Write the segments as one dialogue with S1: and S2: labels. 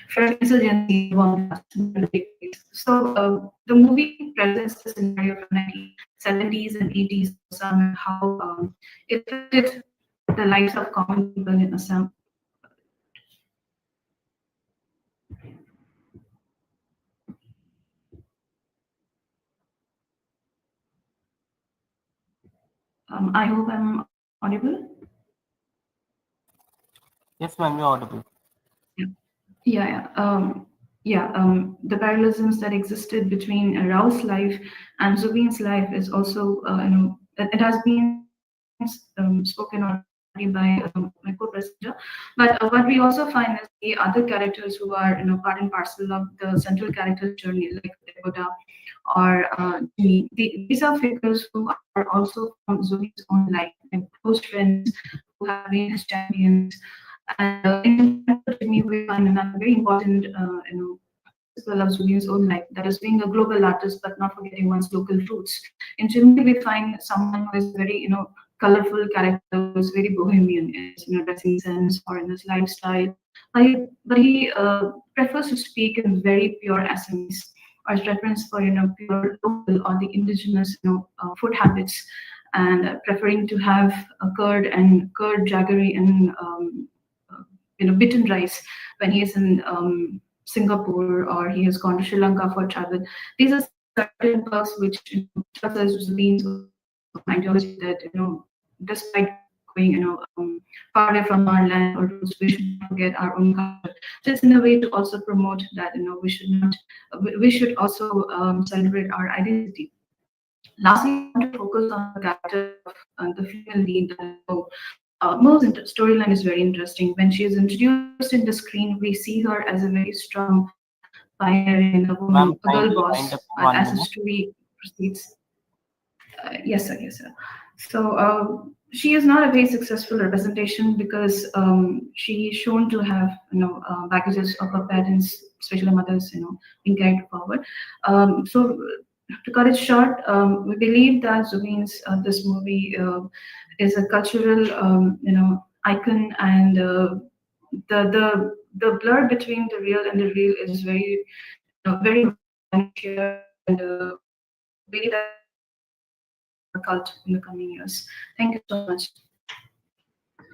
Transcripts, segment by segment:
S1: fresh insurgency among us. So the movie presents the scenario from 1970s and 80s of Assam and how it affected the lives of common people in Assam. I hope I'm audible.
S2: Yes, ma'am, you're audible.
S1: Yeah. The parallelisms that existed between Rao's life and Zubin's life is also, it has been spoken already by my co-presenter. But what we also find is the other characters who are, part and parcel of the central character's journey, like Degoda or Jimmy. These are figures who are also from Zubin's own life, and close friends who have been his champions. And in Jimmy, we find another very important, principle of Zubin's own life, that is being a global artist, but not forgetting one's local roots. In Jimmy, we find someone who is very, colorful character, who is very bohemian in his, dressing sense or in his lifestyle. But he prefers to speak in very pure Assamese, or his preference for, pure local or the indigenous, food habits, and preferring to have a curd jaggery and bitten rice when he is in Singapore or he has gone to Sri Lanka for travel. These are certain perks which tells us Zubeen's ideology that despite going far away from our land or roots, we should not forget our own culture. So it's in a way to also promote that we should not we should also celebrate our identity. Lastly, I want to focus on the character of the female lead. Mo's storyline is very interesting. When she is introduced in the screen, we see her as a very strong, pioneering a woman,
S2: Ma'am,
S1: a girl
S2: kindly
S1: boss.
S2: wind up in
S1: But
S2: one
S1: as the
S2: minute.
S1: story proceeds, yes, sir, yes, sir. So she is not a very successful representation because she is shown to have baggages of her parents, especially her mothers, being carried forward. So to cut it short, we believe that Zubeen's this movie is a cultural icon, and the blur between the real and the real is very here, and believe that it will become a cult in the coming years. Thank you so much.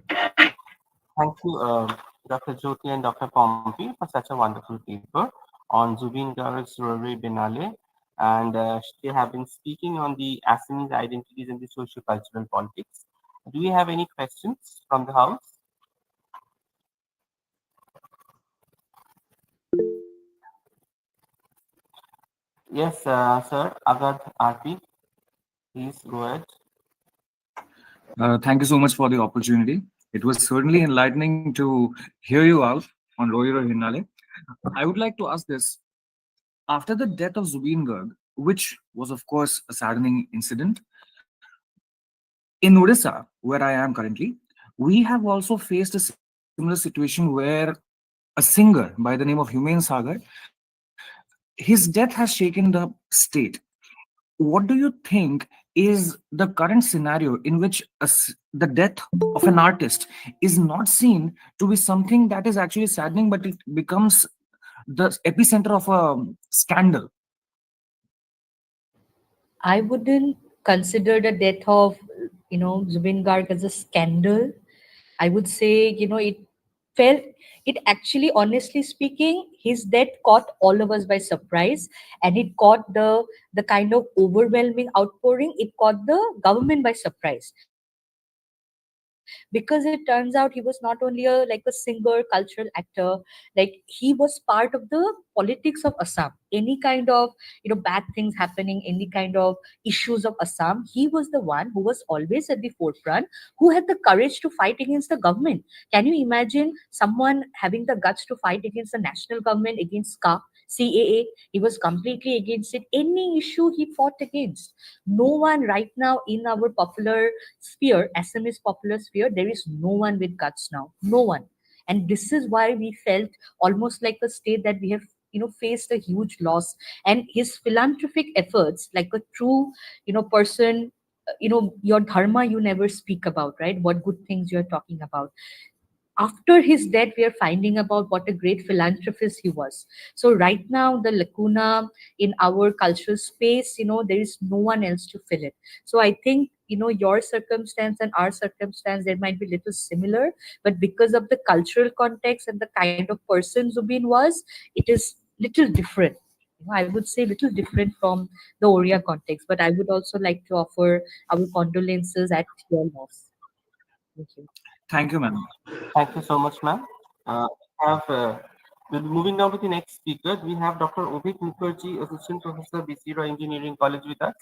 S2: Thank you, Dr. Jyoti and Dr. Pompey, for such a wonderful paper on Zubeen Garg's Ruri Binale. And they have been speaking on the Assamese identities and the socio-cultural politics. Do we have any questions from the house? Yes, sir. Agad RP, please go ahead.
S3: Thank you so much for the opportunity. It was certainly enlightening to hear you out on Rohiro Hinale. I would like to ask this. After the death of Zubeen Garg, which was, of course, a saddening incident, in Odisha, where I am currently, we have also faced a similar situation where a singer by the name of Humain Sagar, his death has shaken the state. What do you think is the current scenario in which the death of an artist is not seen to be something that is actually saddening, but it becomes the epicenter of a scandal?
S4: I wouldn't consider the death of Zubin Garg as a scandal. I would say felt it actually, honestly speaking, his death caught all of us by surprise, and it caught the kind of overwhelming outpouring. It caught the government by surprise, because it turns out he was not only a singer, cultural actor, he was part of the politics of Assam. Any kind of bad things happening, any kind of issues of Assam, he was the one who was always at the forefront, who had the courage to fight against the government. Can you imagine someone having the guts to fight against the national government, against CAA? He was completely against it. Any issue he fought against. No one right now in our popular sphere, SMS popular sphere, there is no one with guts now. No one. And this is why we felt almost like a state that we have faced a huge loss. And his philanthropic efforts, like a true person, your dharma you never speak about, right? What good things you're talking about. after his death, we are finding about what a great philanthropist he was. So right now, the lacuna in our cultural space, there is no one else to fill it. So I think, your circumstance and our circumstance, there might be little similar, but because of the cultural context and the kind of person Zubin was, it is little different. I would say little different from the Oriya context, but I would also like to offer our condolences at your loss. Thank you.
S3: Thank you, ma'am.
S2: Thank you so much, ma'am. We'll be moving now to the next speaker. We have Dr. Obit Mukherjee, Assistant Professor, BC Roy Engineering College with us.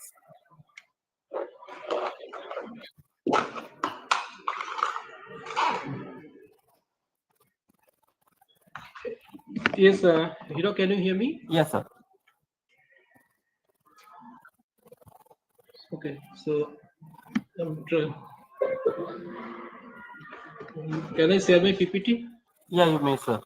S5: Yes, Hiro, can you hear me?
S2: Yes, sir.
S5: Okay, so can I share my PPT?
S2: Yeah, you may, sir.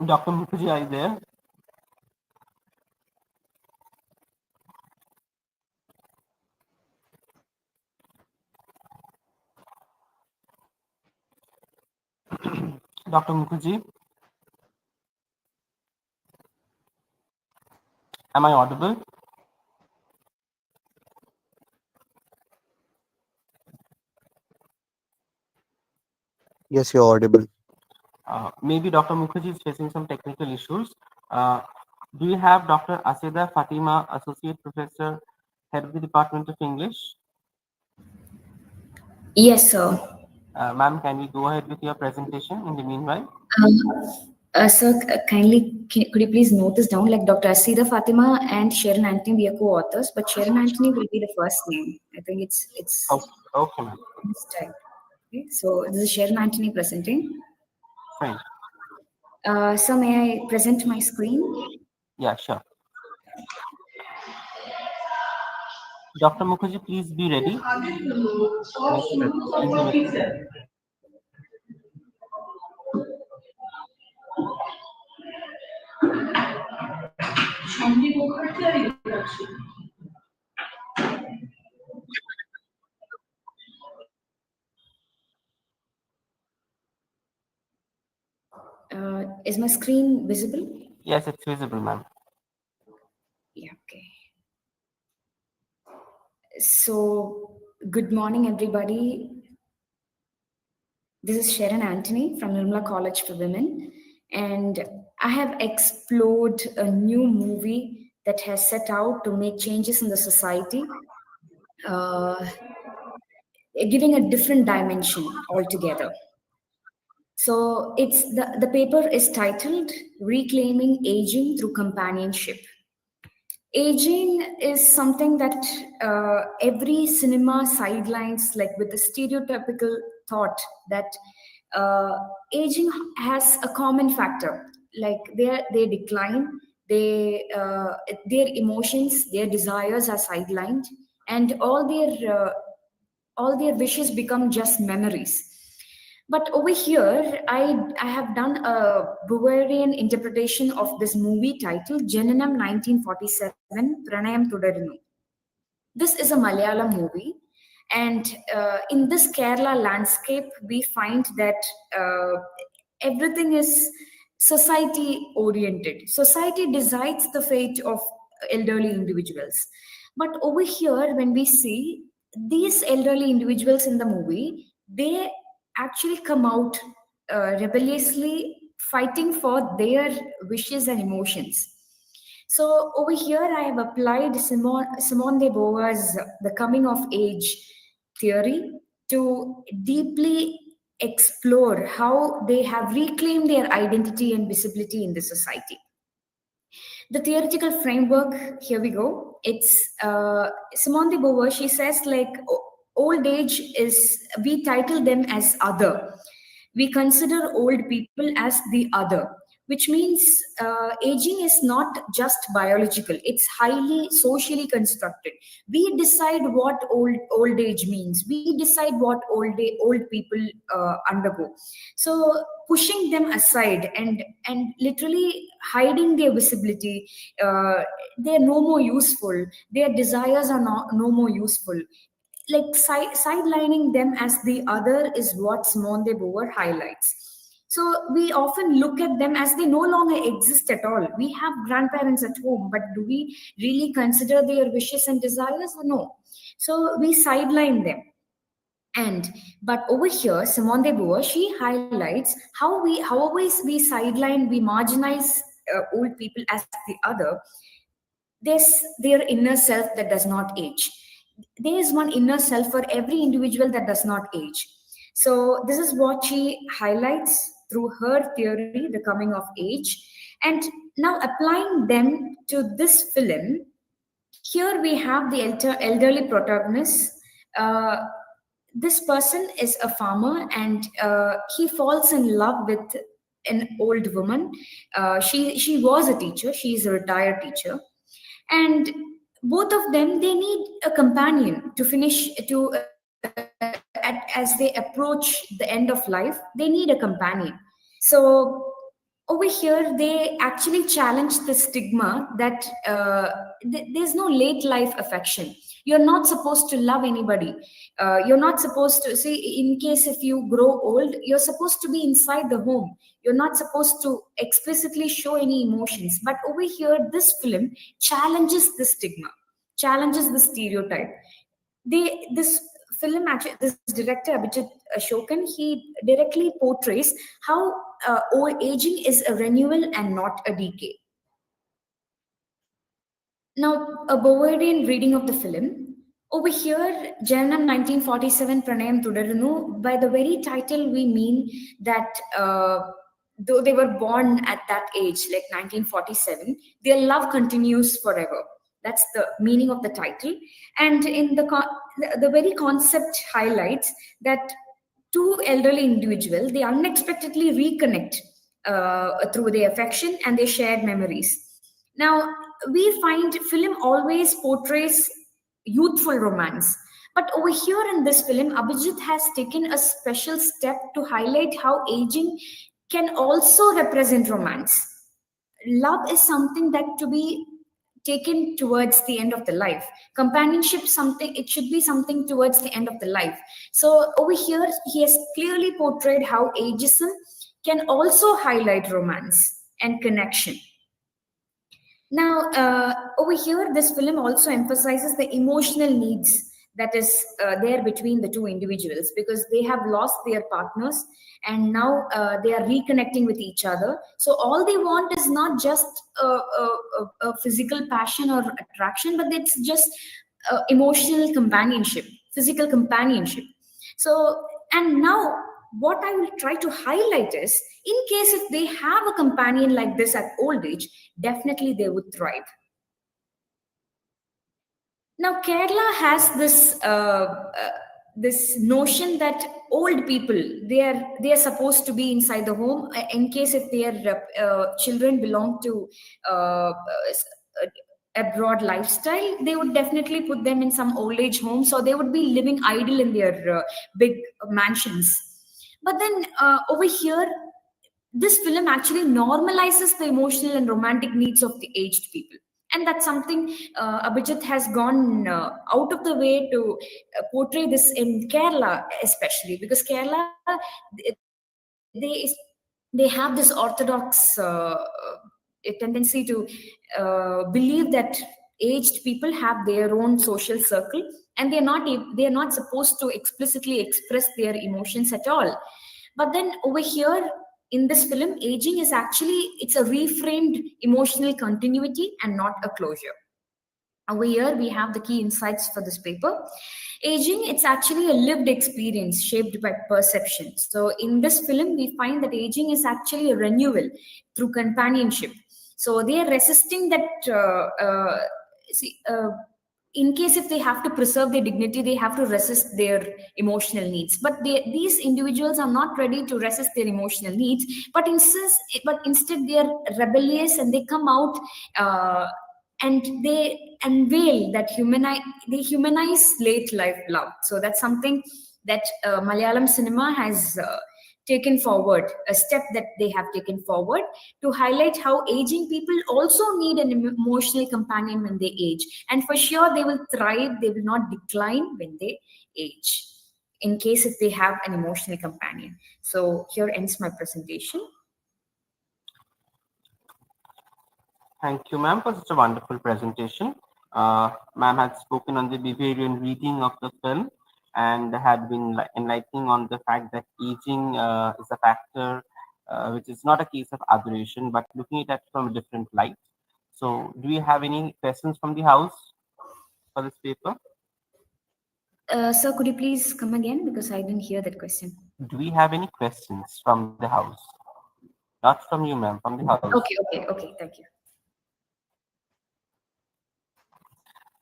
S2: Dr. Mukherjee, are you there? Dr. Mukherjee, am I audible?
S6: Yes, you're audible.
S2: Maybe Dr. Mukherjee is facing some technical issues. Do you have Dr. Aseda Fatima, Associate Professor, Head of the Department of English?
S7: Yes, sir.
S2: Ma'am, can we go ahead with your presentation in the meanwhile?
S7: Sir, kindly, could you please note this down? Like Dr. Asida Fatima and Sharon Anthony, we are co-authors, but Sharon Anthony will be the first name. I think it's
S2: Okay, ma'am.
S7: this type. Okay, so this is Sharon Anthony presenting.
S2: Fine.
S7: So may I present my screen?
S2: Yeah, sure. Dr. Mukherjee, please be ready.
S7: Is my screen visible?
S2: Yes, it's visible, ma'am.
S7: Yeah, okay. So, good morning, everybody. This is Sharon Anthony from Nirmala College for Women, and I have explored a new movie that has set out to make changes in the society, giving a different dimension altogether. So it's the paper is titled Reclaiming Aging Through Companionship. Aging is something that every cinema sidelines, like with the stereotypical thought that aging has a common factor, like they decline, their emotions, their desires are sidelined, and all their wishes become just memories. But over here, I have done a Bavarian interpretation of this movie titled Jananam 1947 Pranayam Tudarinu. This is a Malayalam movie, and in this Kerala landscape, we find that everything is society oriented. Society decides the fate of elderly individuals. But over here, when we see these elderly individuals in the movie, they actually come out rebelliously fighting for their wishes and emotions. So over here, I have applied Simone de Beauvoir's The Coming of Age theory to deeply explore how they have reclaimed their identity and visibility in the society. The theoretical framework, here we go. It's Simone de Beauvoir, she says like old age is, we title them as other. We consider old people as the other, which means aging is not just biological, it's highly socially constructed. We decide what old age means. We decide what old people undergo. So pushing them aside and literally hiding their visibility, they're no more useful. Their desires are no more useful. Like sidelining them as the other is what Simone de Beauvoir highlights. So we often look at them as they no longer exist at all. We have grandparents at home, but do we really consider their wishes and desires? No. So we sideline them. But over here, Simone de Beauvoir, she highlights how always we sideline, we marginalize old people as the other. There's their inner self that does not age. There is one inner self for every individual that does not age. So this is what she highlights through her theory, The Coming of Age. And now applying them to this film, here we have the elderly protagonist. This person is a farmer, and he falls in love with an old woman. She was a teacher. She is a retired teacher, and both of them, they need a companion to finish as they approach the end of life. They need a companion. So over here, they actually challenge the stigma that there's no late life affection. You're not supposed to love anybody. You're not supposed to see, in case if you grow old, you're supposed to be inside the home. You're not supposed to explicitly show any emotions. But over here, this film challenges the stigma, challenges the stereotype. This film, actually, this director Abhijit Ashokan, he directly portrays how old aging is a renewal and not a decay. Now, a Beauvoirian reading of the film. Over here, Janam 1947 Pranayam Tudarunu, by the very title, we mean that though they were born at that age, like 1947, their love continues forever. That's the meaning of the title. And in the very concept highlights that two elderly individuals, they unexpectedly reconnect through their affection and their shared memories. Now, we find film always portrays youthful romance. But over here in this film, Abhijit has taken a special step to highlight how aging can also represent romance. Love is something that to be taken towards the end of the life. Companionship, something, it should be something towards the end of the life. So over here, he has clearly portrayed how ageism can also highlight romance and connection. Now, over here, this film also emphasizes the emotional needs that is there between the two individuals, because they have lost their partners and now they are reconnecting with each other. So all they want is not just a physical passion or attraction, but it's just emotional companionship, physical companionship. So, and now what I will try to highlight is, in case if they have a companion like this at old age, definitely they would thrive. Now, Kerala has this notion that old people, they are supposed to be inside the home. In case if their children belong to abroad lifestyle, they would definitely put them in some old age home, so they would be living idle in their big mansions. But then over here, this film actually normalizes the emotional and romantic needs of the aged people. And that's something Abhijit has gone out of the way to portray this in Kerala, especially because Kerala, they have this orthodox tendency to believe that aged people have their own social circle, and they are not supposed to explicitly express their emotions at all. But then over here, in this film, aging is actually, it's a reframed emotional continuity and not a closure. Over here, we have the key insights for this paper. Aging, it's actually a lived experience shaped by perception. So in this film, we find that aging is actually a renewal through companionship. So they are resisting that, in case if they have to preserve their dignity, they have to resist their emotional needs. But these individuals are not ready to resist their emotional needs, but instead they are rebellious and they come out and they unveil that they humanize late life love. So that's something that Malayalam cinema has taken forward, a step that they have taken forward to highlight how aging people also need an emotional companion when they age. And for sure, they will thrive, they will not decline when they age, in case if they have an emotional companion. So here ends my presentation.
S2: Thank you, ma'am, for such a wonderful presentation. Ma'am had spoken on the Bavarian reading of the film and had been enlightening on the fact that aging is a factor which is not a case of adoration, but looking at it from a different light. So, do you have any questions from the house for this paper?
S7: Sir, could you please come again, because I didn't hear that question.
S2: Do we have any questions from the house? Not from you, ma'am, from the house.
S7: Okay, thank you.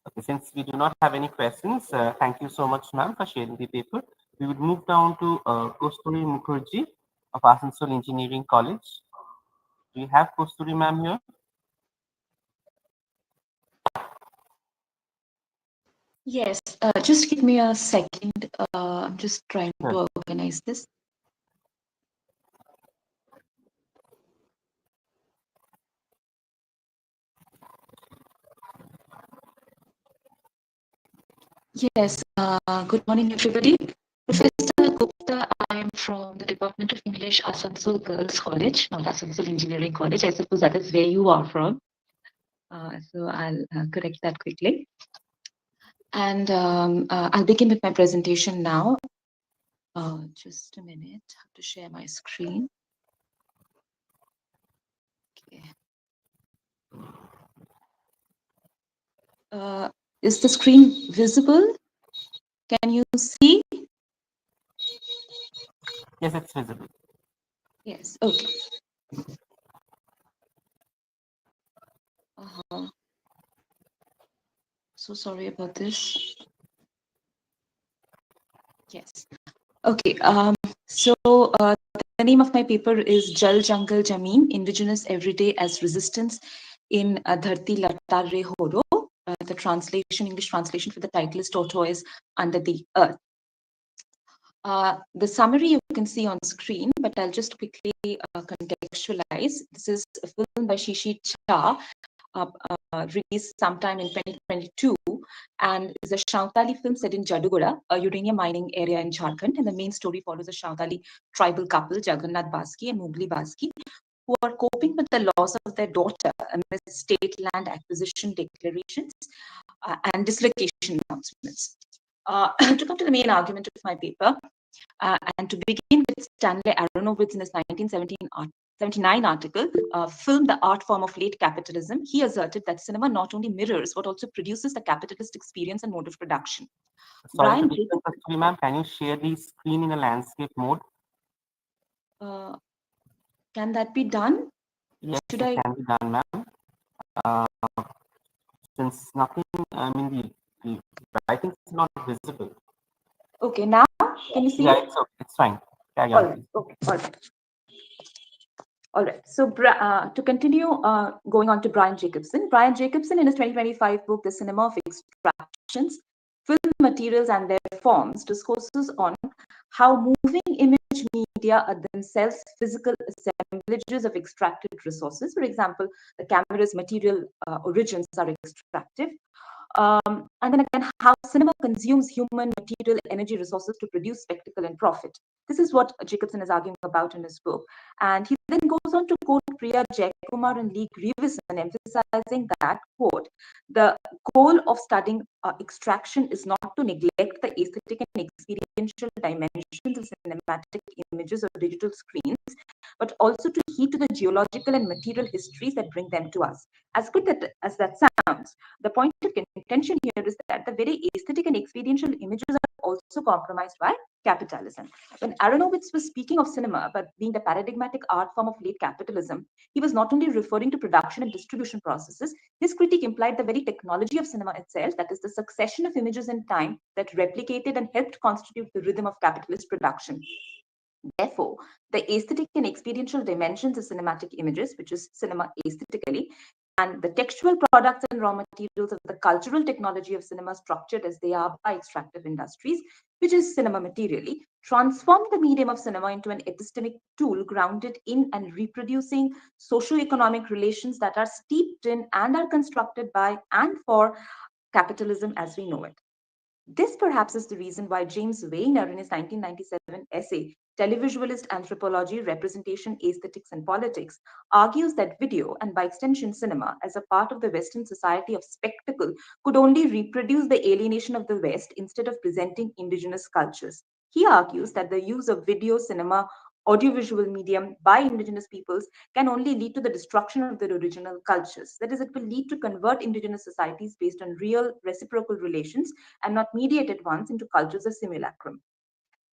S2: Okay, since we do not have any questions, thank you so much, ma'am, for sharing the paper. We would move down to Kosturi Mukherjee of Asansol Engineering College. Do you have Kosturi, ma'am, here?
S8: Yes, just give me a second. I'm just trying to organize this. Yes, good morning, everybody. Professor Gupta, I am from the Department of English, Asansol Girls College, not Asansol Engineering College. I suppose that is where you are from. So I'll correct that quickly. And I'll begin with my presentation now. Just a minute, I have to share my screen. Okay. Is the screen visible? Can you see?
S2: Yes, it's visible.
S8: Yes, okay. So sorry about this. Yes. Okay. So the name of my paper is Jal Jungle Jameen, Indigenous Everyday as Resistance in Dharti Latar Re Horo. The translation, English translation for the title is Tortoise Under the Earth. The summary you can see on screen, but I'll just quickly contextualize. This is a film by Shishi Cha, released sometime in 2022, and is a Shantali film set in Jadugura, a uranium mining area in Jharkhand. And the main story follows a Shantali tribal couple, Jagannath Baski and Mugli Baski, who are coping with the loss of their daughter amidst state land acquisition declarations and dislocation announcements. To come to the main argument of my paper, and to begin with Stanley Aronowitz in his 1979 article, Film the Art Form of Late Capitalism, he asserted that cinema not only mirrors but also produces the capitalist experience and mode of production.
S2: Sorry to interrupt you, ma'am. Can you share the screen in a landscape mode?
S8: Can that be done?
S2: Yes, it can be done, ma'am. Since nothing, I mean, the writing is not visible.
S8: Okay, now can you see?
S2: Yeah, it's fine. Carry on, please.
S8: Okay, all right. All right. So to continue going on to Brian Jacobson. Brian Jacobson in his 2025 book, The Cinema of Extractions, Film Materials and Their Forms, discourses on how moving image media are themselves physical assemblages of extracted resources. For example, the camera's material origins are extractive. And then again, how cinema consumes human material energy resources to produce spectacle and profit. This is what Jacobson is arguing about in his book. And he then goes on to quote Priya Jaikumar and Lee Grieveson, emphasizing that, quote, the goal of studying extraction is not to neglect the aesthetic and experiential dimensions of cinematic images or digital screens, but also to heed to the geological and material histories that bring them to us. As good as that sounds, the point of contention here is that the very aesthetic and experiential images are also compromised by capitalism. When Aronowitz was speaking of cinema but being the paradigmatic art form of late capitalism, he was not only referring to production and distribution processes, his critique implied the very technology of cinema itself, that is, the succession of images in time that replicated and helped constitute the rhythm of capitalist production. Therefore, the aesthetic and experiential dimensions of cinematic images, which is cinema aesthetically, and the textual products and raw materials of the cultural technology of cinema structured as they are by extractive industries, which is cinema materially, transform the medium of cinema into an epistemic tool grounded in and reproducing socio-economic relations that are steeped in and are constructed by and for capitalism as we know it. This perhaps is the reason why James Weiner, in his 1997 essay, Televisualist Anthropology, Representation, Aesthetics, and Politics, argues that video, and by extension cinema, as a part of the Western society of spectacle, could only reproduce the alienation of the West instead of presenting indigenous cultures. He argues that the use of video, cinema, audiovisual medium by indigenous peoples can only lead to the destruction of their original cultures. That is, it will lead to convert indigenous societies based on real reciprocal relations and not mediated ones into cultures of simulacrum.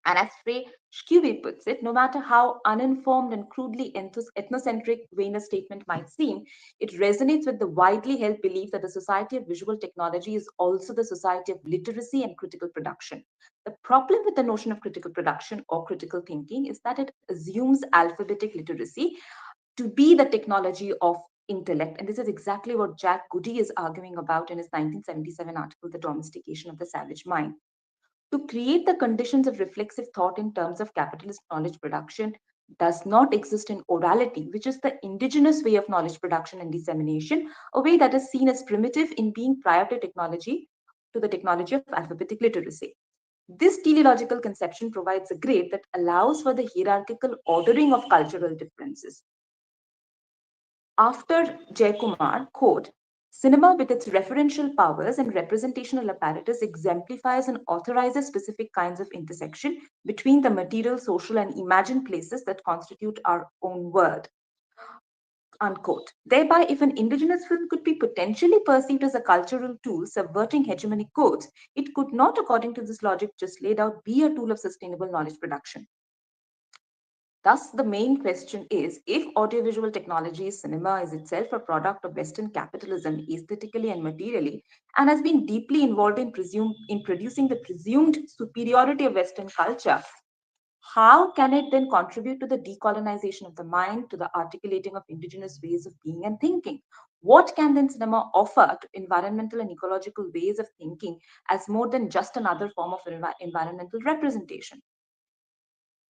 S8: And as Frey Schube puts it, no matter how uninformed and crudely ethnocentric Weiner's statement might seem, it resonates with the widely held belief that the society of visual technology is also the society of literacy and critical production. The problem with the notion of critical production or critical thinking is that it assumes alphabetic literacy to be the technology of intellect. And this is exactly what Jack Goody is arguing about in his 1977 article, The Domestication of the Savage Mind. To create the conditions of reflexive thought in terms of capitalist knowledge production does not exist in orality, which is the indigenous way of knowledge production and dissemination, a way that is seen as primitive in being prior to the technology of alphabetic literacy. This teleological conception provides a grid that allows for the hierarchical ordering of cultural differences. After Jayakumar, quote, cinema with its referential powers and representational apparatus exemplifies and authorizes specific kinds of intersection between the material, social, and imagined places that constitute our own world. Unquote. Thereby, if an indigenous film could be potentially perceived as a cultural tool subverting hegemonic codes, it could not, according to this logic just laid out, be a tool of sustainable knowledge production. Thus, the main question is, if audiovisual technology, cinema, is itself a product of Western capitalism aesthetically and materially, and has been deeply involved in producing the presumed superiority of Western culture, how can it then contribute to the decolonization of the mind, to the articulating of indigenous ways of being and thinking? What can then cinema offer to environmental and ecological ways of thinking as more than just another form of environmental representation?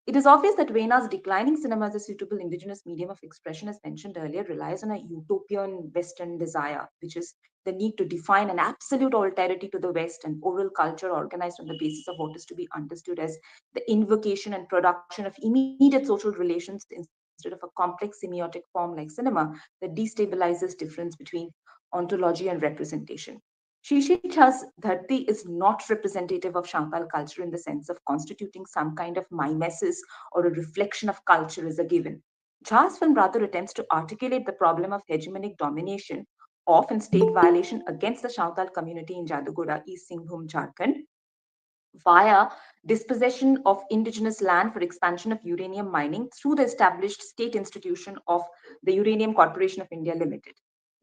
S8: It is obvious that Weiner's declining cinema as a suitable indigenous medium of expression, as mentioned earlier, relies on a utopian Western desire, which is the need to define an absolute alterity to the West and oral culture organized on the basis of what is to be understood as the invocation and production of immediate social relations instead of a complex semiotic form like cinema that destabilizes difference between ontology and representation. Shishi Jha's Dharti is not representative of Santal culture in the sense of constituting some kind of mimesis or a reflection of culture as a given. Jha's film rather attempts to articulate the problem of hegemonic domination of and state violation against the Santal community in Jadugoda, East Singhbhum, Jharkhand, via dispossession of indigenous land for expansion of uranium mining through the established state institution of the Uranium Corporation of India Limited.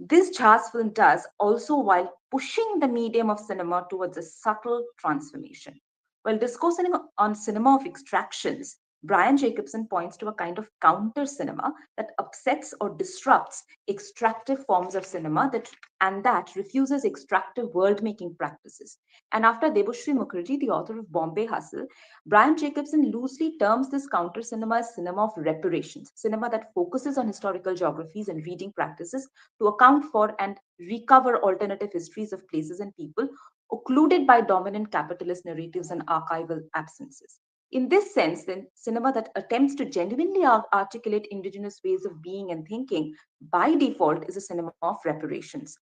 S8: This Jha's film does also while pushing the medium of cinema towards a subtle transformation. While discoursing on cinema of extractions, Brian Jacobson points to a kind of counter cinema that upsets or disrupts extractive forms of cinema that refuses extractive world-making practices. And after Debashree Mukherjee, the author of Bombay Hustle, Brian Jacobson loosely terms this counter cinema as cinema of reparations, cinema that focuses on historical geographies and reading practices to account for and recover alternative histories of places and people occluded by dominant capitalist narratives and archival absences. In this sense, then, cinema that attempts to genuinely articulate indigenous ways of being and thinking by default is a cinema of reparations.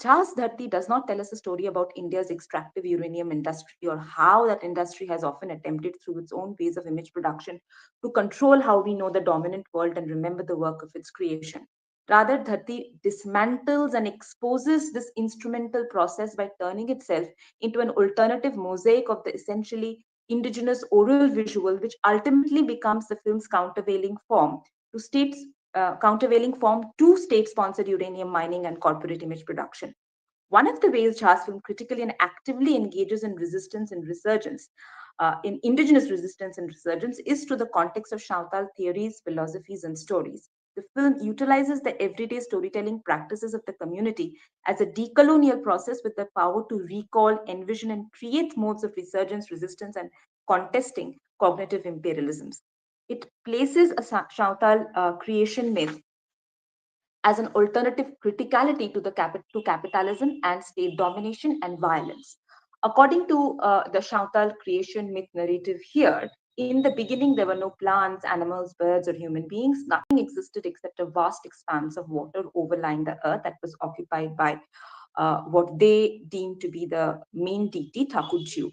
S8: Jha's Dharti does not tell us a story about India's extractive uranium industry or how that industry has often attempted through its own ways of image production to control how we know the dominant world and remember the work of its creation. Rather, Dharti dismantles and exposes this instrumental process by turning itself into an alternative mosaic of the essentially indigenous oral visual, which ultimately becomes the film's countervailing form to state-sponsored uranium mining and corporate image production. One of the ways Jha's film critically and actively engages in resistance and resurgence, in indigenous resistance and resurgence, is through the context of Santal theories, philosophies, and stories. The film utilizes the everyday storytelling practices of the community as a decolonial process with the power to recall, envision, and create modes of resurgence, resistance, and contesting cognitive imperialisms. It places a Santal creation myth as an alternative criticality to to capitalism and state domination and violence. According to the Chantal creation myth narrative here, in the beginning there were no plants, animals, birds, or human beings. Nothing existed except a vast expanse of water overlying the earth that was occupied by what they deemed to be the main deity, Thakujyu.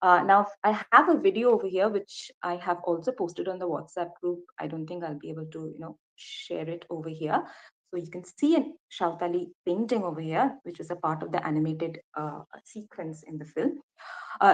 S8: Now, I have a video over here, which I have also posted on the WhatsApp group. I don't think I'll be able to, share it over here. So you can see a Shautali painting over here, which is a part of the animated sequence in the film.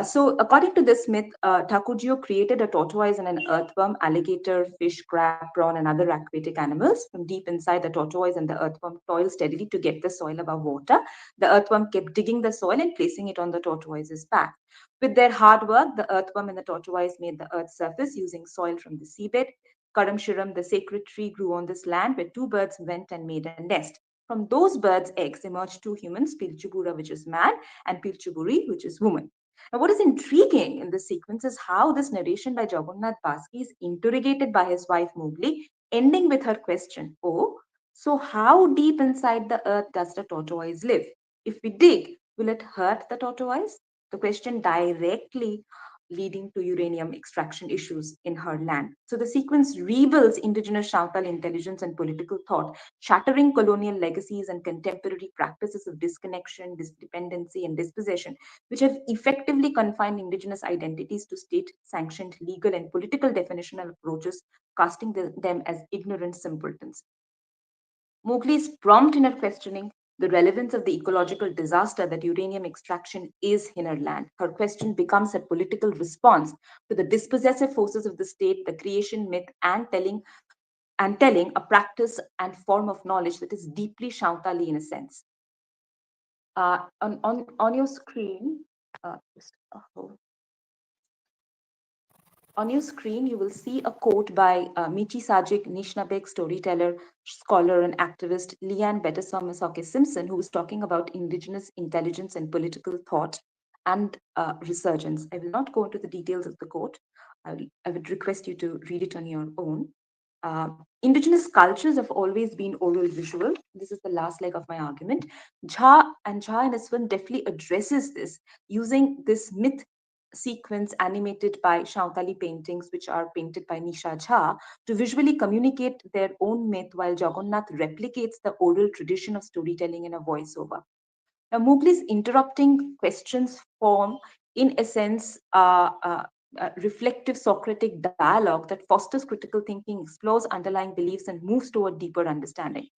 S8: So according to this myth, Takujio created a tortoise and an earthworm, alligator, fish, crab, prawn, and other aquatic animals. From deep inside, the tortoise and the earthworm toiled steadily to get the soil above water. The earthworm kept digging the soil and placing it on the tortoise's back. With their hard work, the earthworm and the tortoise made the earth's surface using soil from the seabed. Karamshiram, the sacred tree, grew on this land where two birds went and made a nest. From those birds' eggs emerged two humans, Pilchubura, which is man, and Pilchuburi, which is woman. Now, what is intriguing in this sequence is how this narration by Jagannath Baski is interrogated by his wife Mowgli, ending with her question, "Oh, so how deep inside the earth does the tortoise live? If we dig, will it hurt the tortoise?" The question directly leading to uranium extraction issues in her land. So the sequence rebuilds indigenous Santal intelligence and political thought, shattering colonial legacies and contemporary practices of disconnection, disdependency, and dispossession, which have effectively confined indigenous identities to state-sanctioned legal and political definitional approaches, casting them as ignorant simpletons. Mowgli is prompt in her questioning the relevance of the ecological disaster that uranium extraction is in her land. Her question becomes a political response to the dispossessive forces of the state, the creation myth, and telling a practice and form of knowledge that is deeply Shantali in a sense. On your screen, on your screen, you will see a quote by Michi Sajik, Nishnabeg storyteller, scholar, and activist Leanne Bettesomasoke Simpson, who was talking about indigenous intelligence and political thought and resurgence. I will not go into the details of the quote. I would request you to read it on your own. Indigenous cultures have always been oral visual. This is the last leg of my argument. Jha in his film definitely addresses this using this myth sequence animated by Shantali paintings, which are painted by Nisha Jha, to visually communicate their own myth while Jagannath replicates the oral tradition of storytelling in a voiceover. Now, Mowgli's interrupting questions form, in a sense, reflective Socratic dialogue that fosters critical thinking, explores underlying beliefs, and moves toward deeper understanding.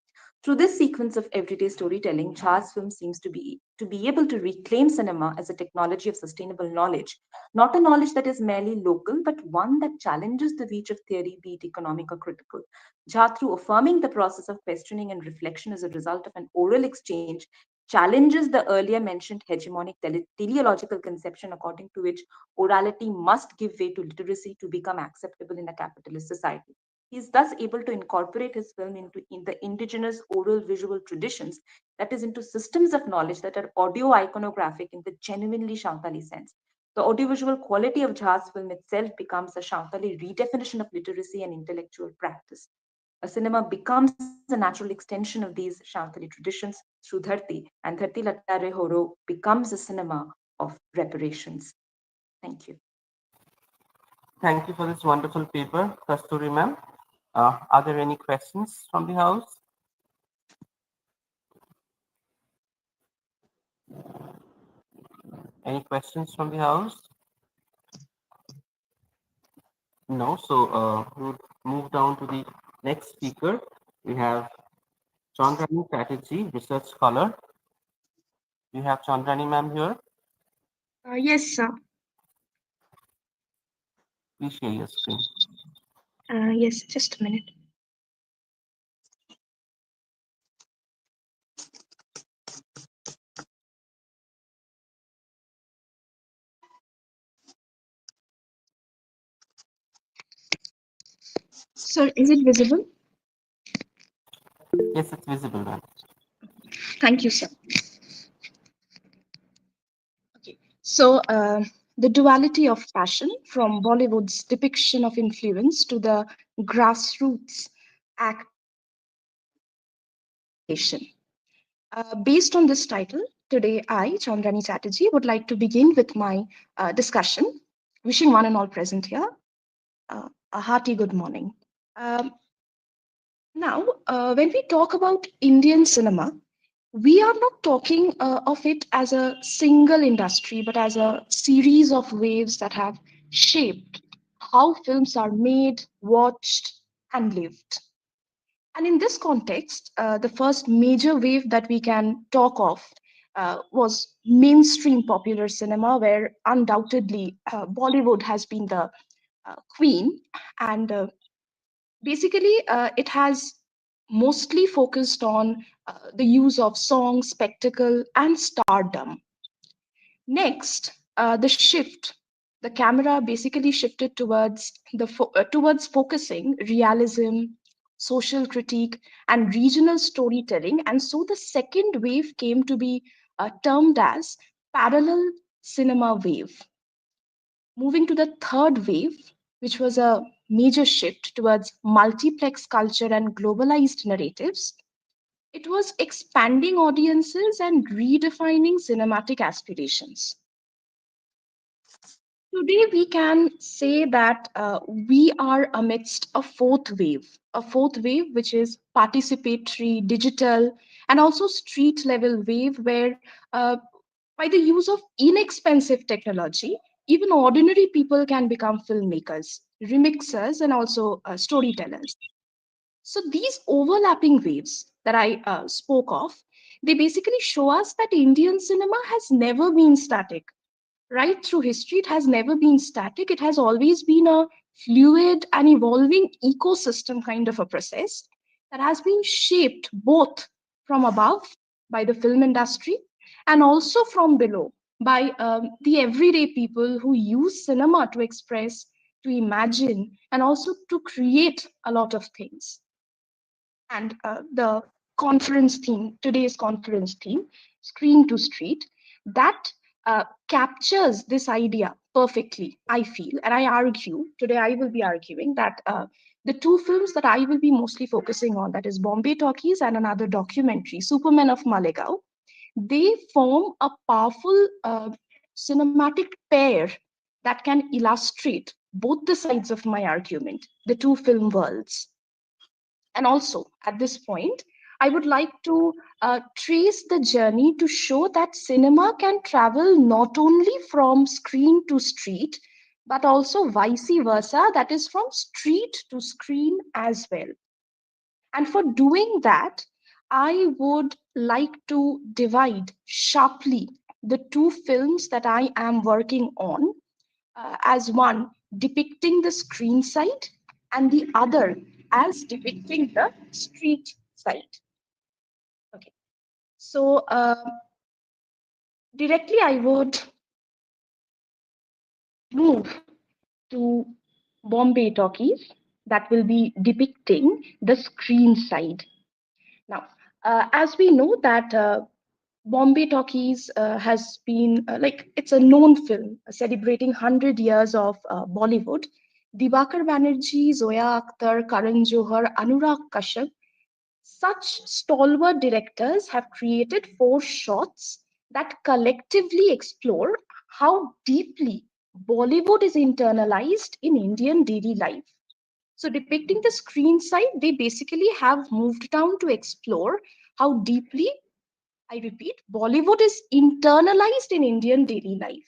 S8: Through this sequence of everyday storytelling, Jha's film seems to be able to reclaim cinema as a technology of sustainable knowledge, not a knowledge that is merely local, but one that challenges the reach of theory, be it economic or critical. Jha, through affirming the process of questioning and reflection as a result of an oral exchange, challenges the earlier mentioned hegemonic teleological conception according to which orality must give way to literacy to become acceptable in a capitalist society. He is thus able to incorporate his film in the indigenous oral visual traditions, that is, into systems of knowledge that are audio iconographic in the genuinely Shantali sense. The audiovisual quality of Jha's film itself becomes a Shantali redefinition of literacy and intellectual practice. A cinema becomes a natural extension of these Shantali traditions through Dharti, and Dharti Latare Horo becomes a cinema of reparations. Thank you.
S2: Thank you for this wonderful paper, Kasturi ma'am. Are there any questions from the house? Any questions from the house? No, so we'll move down to the next speaker. We have Chandrani Chatterjee, research scholar. You have Chandrani ma'am here.
S9: Yes, sir.
S2: Please share your screen.
S9: Yes, just a minute. Sir, is it visible?
S2: Yes, it's visible, ma'am.
S9: Thank you, sir. Okay. So, the duality of passion, from Bollywood's depiction of influence to the grassroots action. Based on this title, today I, Chandrani Chatterjee, would like to begin with my discussion, wishing one and all present here a hearty good morning. Um, Now, when we talk about Indian cinema, we are not talking of it as a single industry, but as a series of waves that have shaped how films are made, watched, and lived. And in this context, the first major wave that we can talk of was mainstream popular cinema, where undoubtedly Bollywood has been the queen. And basically, it has mostly focused on the use of song, spectacle, and stardom. Next, the shift. The camera basically shifted towards towards focusing realism, social critique, and regional storytelling. And so the second wave came to be termed as parallel cinema wave. Moving to the third wave, which was a major shift towards multiplex culture and globalized narratives, it was expanding audiences and redefining cinematic aspirations. Today, we can say that we are amidst a fourth wave which is participatory, digital, and also street level wave, where by the use of inexpensive technology, even ordinary people can become filmmakers, remixers, and also storytellers. So these overlapping waves that I spoke of, they basically show us that Indian cinema has never been static. Right through history, it has never been static. It has always been a fluid and evolving ecosystem kind of a process that has been shaped both from above by the film industry and also from below by the everyday people who use cinema to express, to imagine, and also to create a lot of things. And the conference theme, today's conference theme, Screen to Street, that captures this idea perfectly, I feel. And I argue, today I will be arguing that the two films that I will be mostly focusing on, that is Bombay Talkies and another documentary, Superman of Malegaon, they form a powerful cinematic pair that can illustrate both the sides of my argument, the two film worlds. And also, at this point, I would like to trace the journey to show that cinema can travel not only from screen to street, but also vice versa, that is from street to screen as well. And for doing that, I would like to divide sharply the two films that I am working on as one depicting the screen side and the other as depicting the street side. Okay, so directly I would move to Bombay Talkies that will be depicting the screen side. Now, as we know that Bombay Talkies has been like it's a known film celebrating 100 years of Bollywood. Dibakar Banerjee, Zoya Akhtar, Karan Johar, Anurag Kashyap, such stalwart directors have created four shots that collectively explore how deeply Bollywood is internalized in Indian daily life. So, depicting the screen side, they basically have moved down to explore how deeply I repeat, Bollywood is internalized in Indian daily life.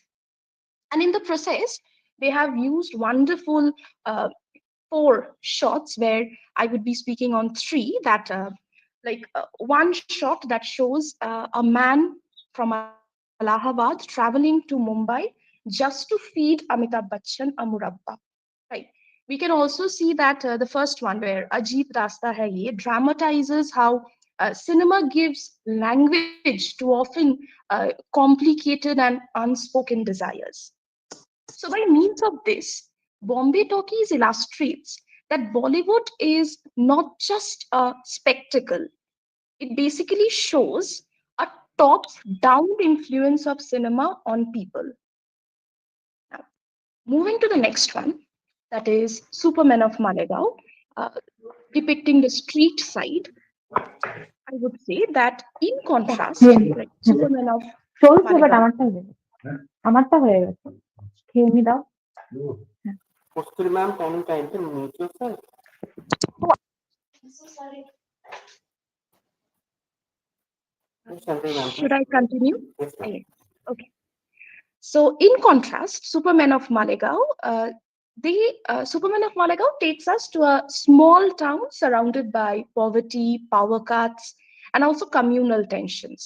S9: And in the process, they have used wonderful uh, 4 shots where I would be speaking on 3 that one shot that shows a man from Allahabad traveling to Mumbai just to feed Amitabh Bachchan a murabba. Right. We can also see that the first one where Ajit Rasta Hai Ye dramatizes how cinema gives language to often complicated and unspoken desires. So, by means of this, Bombay Talkies illustrates that Bollywood is not just a spectacle, it basically shows a top down influence of cinema on people. Now, moving to the next one, that is Superman of Malegaon, uh, depicting the street side. I would say that in contrast, like Superman of
S10: চলছে but
S9: Malegaon,
S10: আমারটা হয়ে গেছে খেয়ে নি দাও
S2: Kosturi ma'am, can you kindly mute yourself?
S9: I'm so sorry.
S2: Yes, Chandra ma'am,
S9: Should
S2: please.
S9: I continue?
S2: Yes, ma'am.
S9: Okay. Okay. So, in contrast, Superman of Malegaon, Superman of Malegaon takes us to a small town surrounded by poverty, power cuts, and also communal tensions.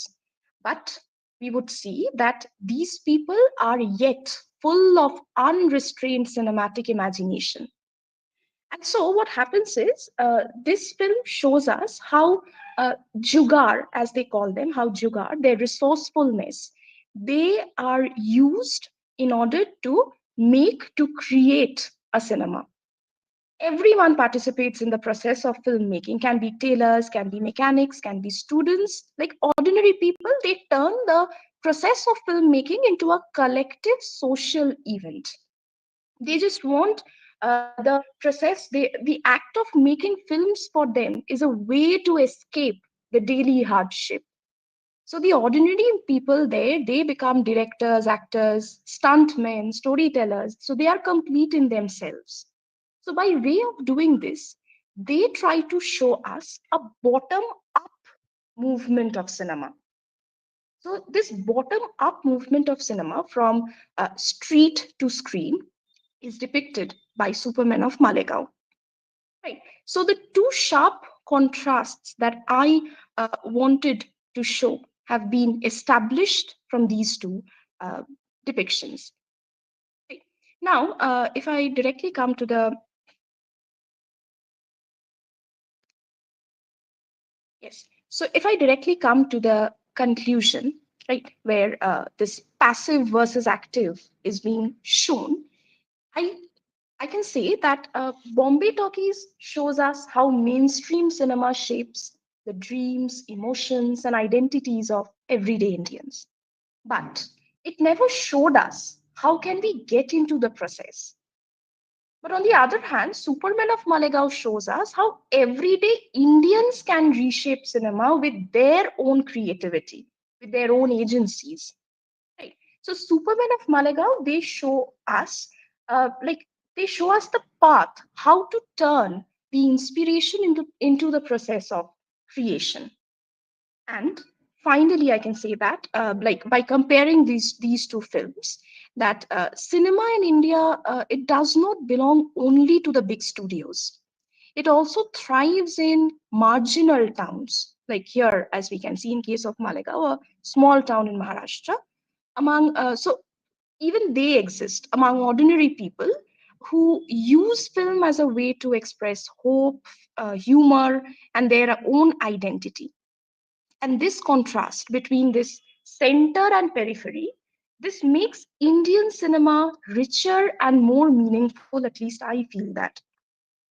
S9: But we would see that these people are yet full of unrestrained cinematic imagination. And so, what happens is this film shows us how Jugar, as they call them, how Jugar, their resourcefulness, they are used in order to create a cinema. Everyone participates in the process of filmmaking, can be tailors, can be mechanics, can be students, like ordinary people. They turn the process of filmmaking into a collective social event. They just want the process, the act of making films for them is a way to escape the daily hardship. So the ordinary people there, they become directors, actors, stuntmen, storytellers. So they are complete in themselves. So by way of doing this, they try to show us a bottom up movement of cinema. So this bottom up movement of cinema from street to screen is depicted by Superman of Malegaon. Right. So the two sharp contrasts that I wanted to show have been established from these two uh, depictions. Right. Now, if I directly come to the yes, so if I directly come to the conclusion, right, where this passive versus active is being shown, I I can say that Bombay Talkies shows us how mainstream cinema shapes the dreams, emotions, and identities of everyday Indians. But it never showed us how can we get into the process. But on the other hand, Superman of Malegaon shows us how everyday Indians can reshape cinema with their own creativity, with their own agencies. Right. So Superman of Malegaon, they show us they show us the path, how to turn the inspiration into the process of creation. And finally, I can say that by comparing these two films, that cinema in India, it does not belong only to the big studios. It also thrives in marginal towns, like here, as we can see in case of Malegaon, a small town in Maharashtra. So even they exist among ordinary people who use film as a way to express hope, humor, and their own identity. And this contrast between this center and periphery, this makes Indian cinema richer and more meaningful, at least I feel that.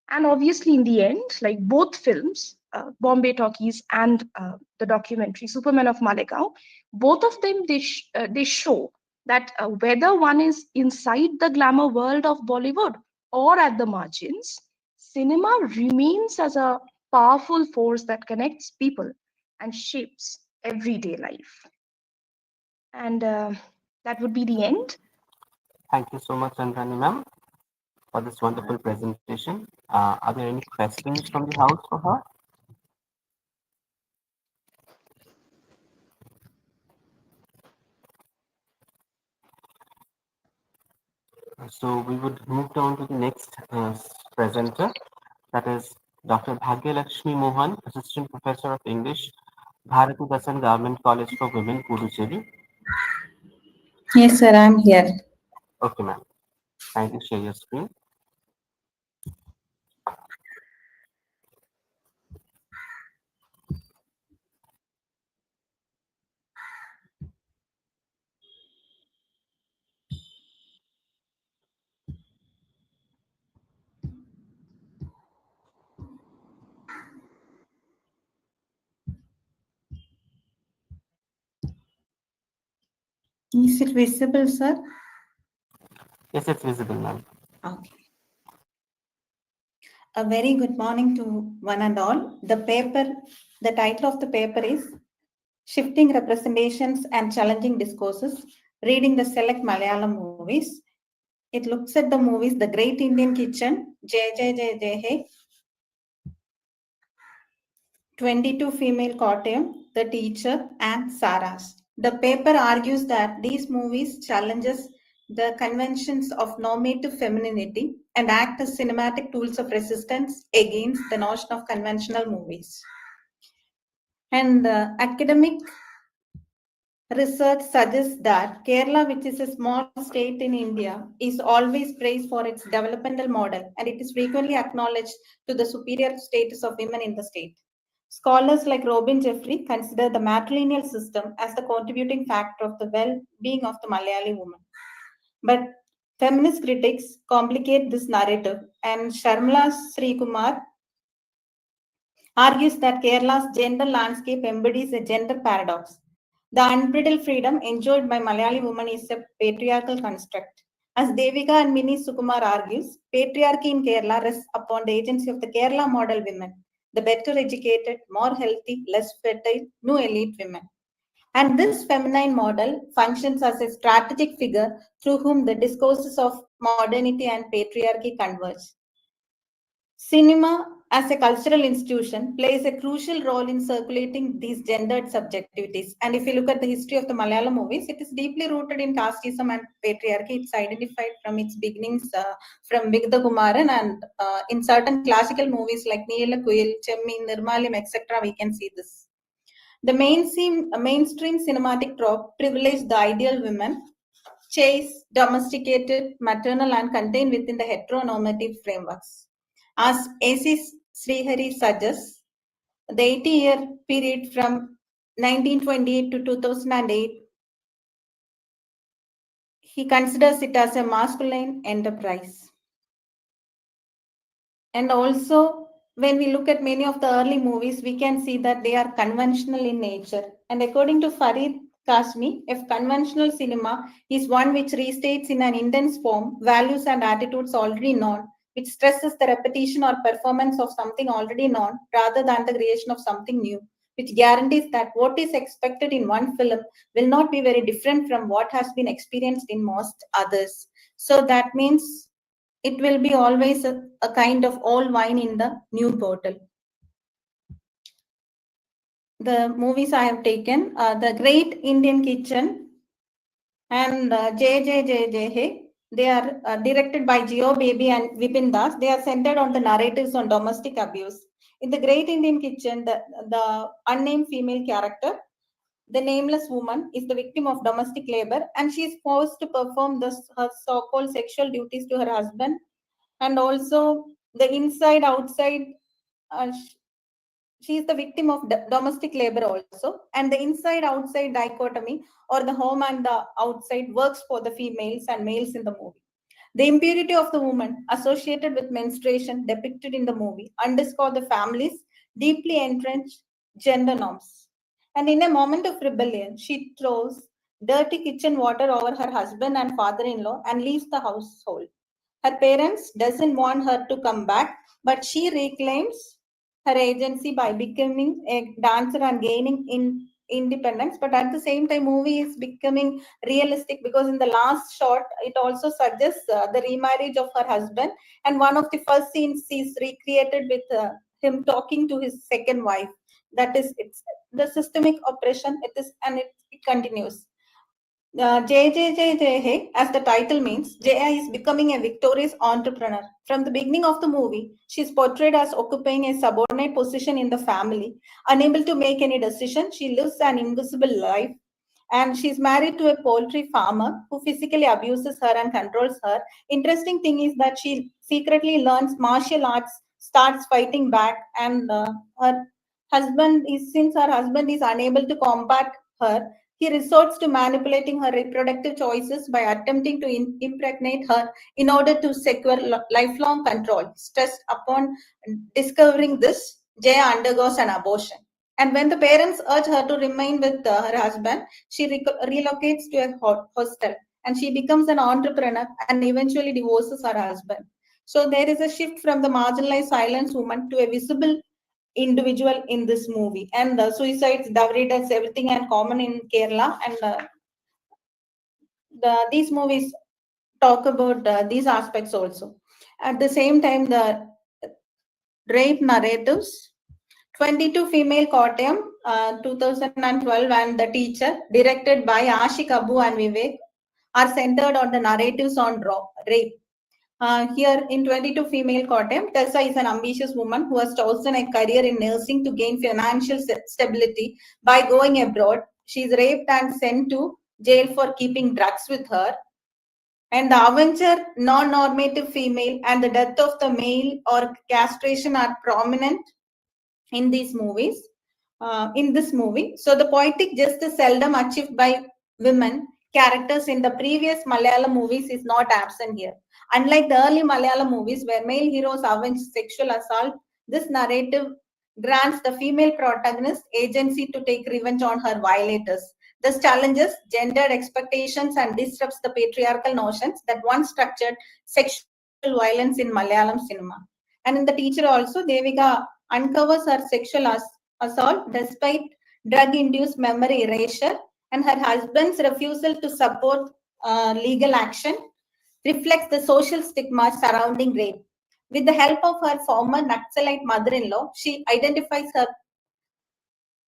S9: And obviously, in the end, like both films, Bombay Talkies and the documentary Superman of Malegaon, both of them they show that whether one is inside the glamour world of Bollywood or at the margins, cinema remains as a powerful force that connects people and shapes everyday life. And that would be the end.
S2: Thank you so much, Chandrani ma'am, for this wonderful presentation. Are there any questions from the house for her? So we would move down to the next presenter, that is Dr. Bhagyalakshmi Mohan, Assistant Professor of English, Bharati Dasan Government College for Women, Puducherry.
S11: Yes, sir, I'm here.
S2: Okay, ma'am. Kindly share your screen.
S11: Is it visible, sir?
S2: Yes, it's visible, ma'am.
S11: Okay. A very good morning to one and all. The title of the paper is Shifting Representations and Challenging Discourses, Reading the Select Malayalam Movies. It looks at the movies The Great Indian Kitchen, Jai Jai Jai Jai Hai, 22 Female Kottayam, The Teacher, and Saras. The paper argues that these movies challenges the conventions of normative femininity and act as cinematic tools of resistance against the notion of conventional movies. And academic research suggests that Kerala, which is a small state in India, is always praised for its developmental model, and it is frequently acknowledged to the superior status of women in the state. Scholars like Robin Jeffrey consider the matrilineal system as the contributing factor of the well-being of the Malayali woman. But feminist critics complicate this narrative, and Sharmila Srikumar argues that Kerala's gender landscape embodies a gender paradox. The unbridled freedom enjoyed by Malayali women is a patriarchal construct. As Devika and Mini Sukumar argues, patriarchy in Kerala rests upon the agency of the Kerala model women, the better educated, more healthy, less fertile, new elite women. And this feminine model functions as a strategic figure through whom the discourses of modernity and patriarchy converge. Cinema, as a cultural institution, plays a crucial role in circulating these gendered subjectivities. And if you look at the history of the Malayalam movies, it is deeply rooted in casteism and patriarchy. It's identified from its beginnings from Vigdha Kumaran, and in certain classical movies like Neela Kuyil, Chemmin, Nirmalim, etc., we can see this. The mainstream cinematic trope privileged the ideal women, chaste, domesticated, maternal, and contained within the heteronormative frameworks. As A.C. Srihari suggests, the 80-year period from 1928 to 2008, he considers it as a masculine enterprise. And also, when we look at many of the early movies, we can see that they are conventional in nature. And according to Farid Kashmi, if conventional cinema is one which restates in an intense form values and attitudes already known, which stresses the repetition or performance of something already known rather than the creation of something new, which guarantees that what is expected in one film will not be very different from what has been experienced in most others. So that means it will be always a kind of old wine in the new bottle. The movies I have taken, The Great Indian Kitchen and Jai Jai Jai Jai Hai, they are directed by Jio Baby and Vipin Das. They are centered on the narratives on domestic abuse. In The Great Indian Kitchen, the unnamed female character, the nameless woman, is the victim of domestic labor, and she is forced to perform her so-called sexual duties to her husband. And also the inside outside, she is the victim of domestic labor also, and the inside outside dichotomy, or the home and the outside, works for the females and males in the movie. The impurity of the woman associated with menstruation depicted in the movie underscore the family's deeply entrenched gender norms. And in a moment of rebellion, she throws dirty kitchen water over her husband and father-in-law and leaves the household. Her parents doesn't want her to come back, but she reclaims her agency by becoming a dancer and gaining independence. But at the same time, movie is becoming realistic, because in the last shot, it also suggests the remarriage of her husband. And one of the first scenes is recreated with him talking to his second wife. That is, it's the systemic oppression. It continues. JJJJ, as the title means, Jaya is becoming a victorious entrepreneur. From the beginning of the movie, she is portrayed as occupying a subordinate position in the family. Unable to make any decision, she lives an invisible life. And she's married to a poultry farmer who physically abuses her and controls her. Interesting thing is that she secretly learns martial arts, starts fighting back, and since her husband is unable to combat her, he resorts to manipulating her reproductive choices by attempting to impregnate her in order to secure lifelong control. Stressed upon discovering this, Jaya undergoes an abortion. And when the parents urge her to remain with her husband, she relocates to a hostel and she becomes an entrepreneur and eventually divorces her husband. So there is a shift from the marginalized silent woman to a visible individual in this movie. And the suicides, dowry deaths, everything and common in Kerala. And these movies talk about these aspects also. At the same time, the rape narratives, 22 Female Kottayam, 2012, and The Teacher, directed by Ashik Abu and Vivek, are centered on the narratives on rape. Here in 22 Female Kottayam, Tessa is an ambitious woman who has chosen a career in nursing to gain financial stability by going abroad. She is raped and sent to jail for keeping drugs with her. And the Avenger, non-normative female, and the death of the male or castration are prominent in these movies. In this movie, so the poetic justice seldom achieved by women characters in the previous Malayalam movies is not absent here. Unlike the early Malayalam movies where male heroes avenge sexual assault, this narrative grants the female protagonist agency to take revenge on her violators. This challenges gendered expectations and disrupts the patriarchal notions that once structured sexual violence in Malayalam cinema. And in The Teacher also, Devika uncovers her sexual assault despite drug-induced memory erasure, and her husband's refusal to support legal action reflects the social stigma surrounding rape. With the help of her former Naxalite mother-in-law, she identifies her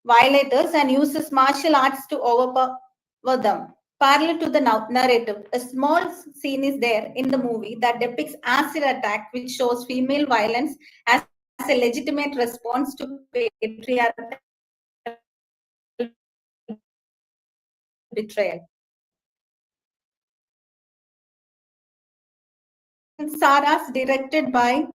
S11: violators and uses martial arts to overpower them. Parallel to the narrative, a small scene is there in the movie that depicts acid attack, which shows female violence as a legitimate response to patriarchal betrayal. Saras, directed by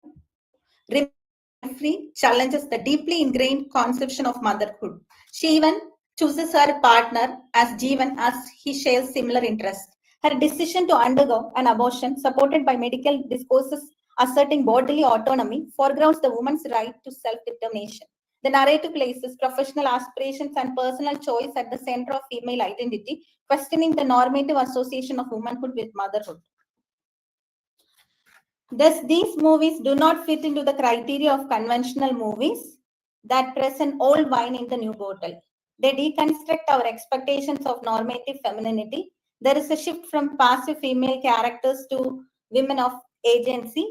S11: Free, challenges the deeply ingrained conception of motherhood. She even chooses her partner as Jeevan as he shares similar interests. Her decision to undergo an abortion, supported by medical discourses asserting bodily autonomy, foregrounds the woman's right to self-determination. The narrative places professional aspirations and personal choice at the center of female identity, questioning the normative association of womanhood with motherhood. Thus, these movies do not fit into the criteria of conventional movies that present old wine in the new bottle. They deconstruct our expectations of normative femininity. There is a shift from passive female characters to women of agency.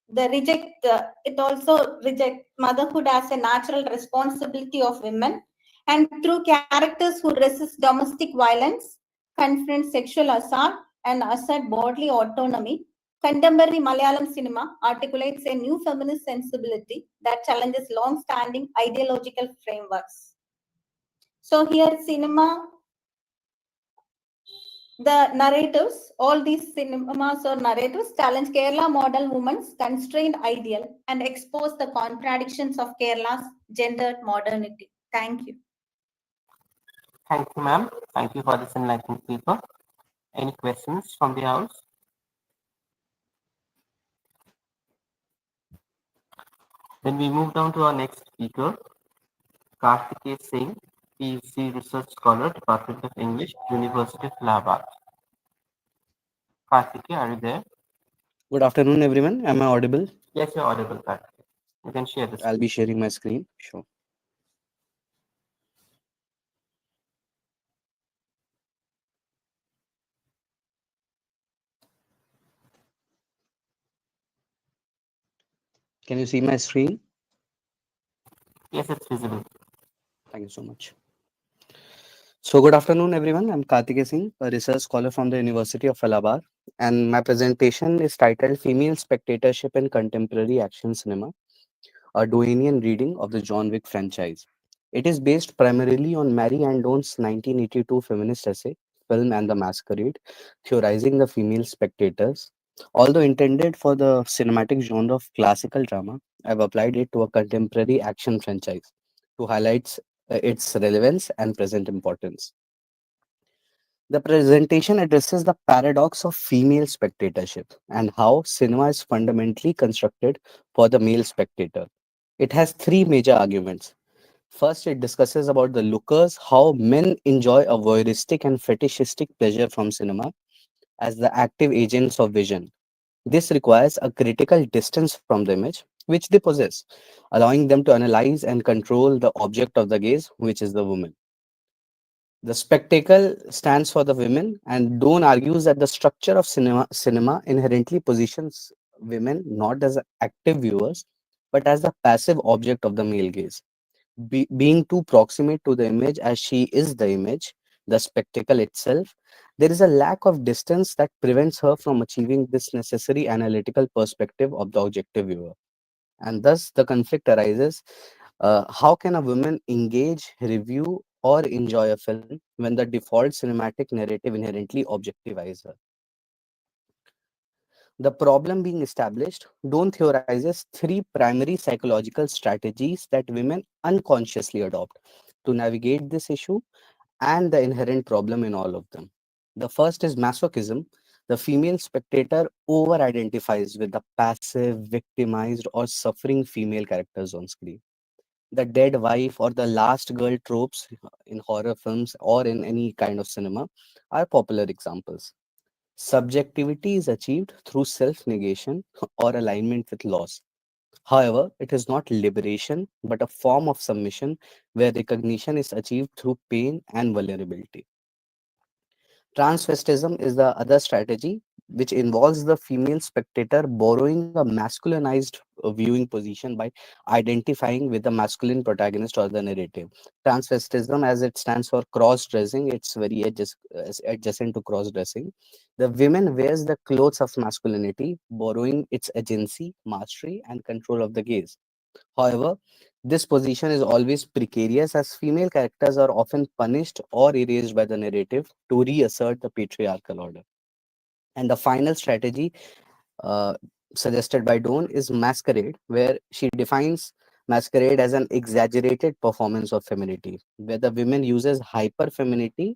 S11: It also rejects motherhood as a natural responsibility of women. And through characters who resist domestic violence, confront sexual assault, and assert bodily autonomy, contemporary Malayalam cinema articulates a new feminist sensibility that challenges long-standing ideological frameworks. So here cinema, the narratives, all these cinemas or narratives challenge Kerala model women's constrained ideal and expose the contradictions of Kerala's gendered modernity. Thank you.
S2: Thank you, ma'am. Thank you for this enlightening paper. Any questions from the house? Then we move down to our next speaker, Karthikeya Singh, PhD Research Scholar, Department of English, University of Allahabad. Karthikeya, are you there?
S6: Good afternoon, everyone. Am I audible?
S2: Yes, you're audible, Karthikeya. You can share this.
S6: I'll be sharing my screen. Sure. Can you see my screen?
S2: Yes, it's visible.
S6: Thank you so much. So good afternoon, everyone. I'm Kartikeya Singh, a research scholar from the University of Allahabad, and my presentation is titled Female Spectatorship in Contemporary Action Cinema, a Dohenian reading of the John Wick franchise. It is based primarily on Mary Andone's 1982 feminist essay, Film and the Masquerade, theorizing the female spectators. Although intended for the cinematic genre of classical drama, I've applied it to a contemporary action franchise to highlight its relevance and present importance. The presentation addresses the paradox of female spectatorship and how cinema is fundamentally constructed for the male spectator. It has three major arguments. First, it discusses about the lookers, how men enjoy a voyeuristic and fetishistic pleasure from cinema as the active agents of vision. This requires a critical distance from the image, which they possess, allowing them to analyze and control the object of the gaze, which is the woman. The spectacle stands for the women, and Doan argues that the structure of cinema inherently positions women not as active viewers, but as the passive object of the male gaze. Being too proximate to the image as she is the image, the spectacle itself, there is a lack of distance that prevents her from achieving this necessary analytical perspective of the objective viewer. And thus, the conflict arises, how can a woman engage, review, or enjoy a film when the default cinematic narrative inherently objectifies her? The problem being established, Doan theorizes three primary psychological strategies that women unconsciously adopt to navigate this issue and the inherent problem in all of them. The first is masochism. The female spectator over identifies with the passive, victimized, or suffering female characters on screen. The dead wife or the last girl tropes in horror films or in any kind of cinema are popular examples. Subjectivity is achieved through self negation or alignment with loss. However, it is not liberation, but a form of submission where recognition is achieved through pain and vulnerability. Transvestism is the other strategy, which involves the female spectator borrowing a masculinized viewing position by identifying with the masculine protagonist or the narrative. Transvestism, as it stands for cross dressing, it's very adjacent to cross dressing. The women wears the clothes of masculinity, borrowing its agency, mastery, and control of the gaze. However, this position is always precarious as female characters are often punished or erased by the narrative to reassert the patriarchal order. And the final strategy uh, suggested by Doan is masquerade, where she defines masquerade as an exaggerated performance of femininity, where the women uses hyper femininity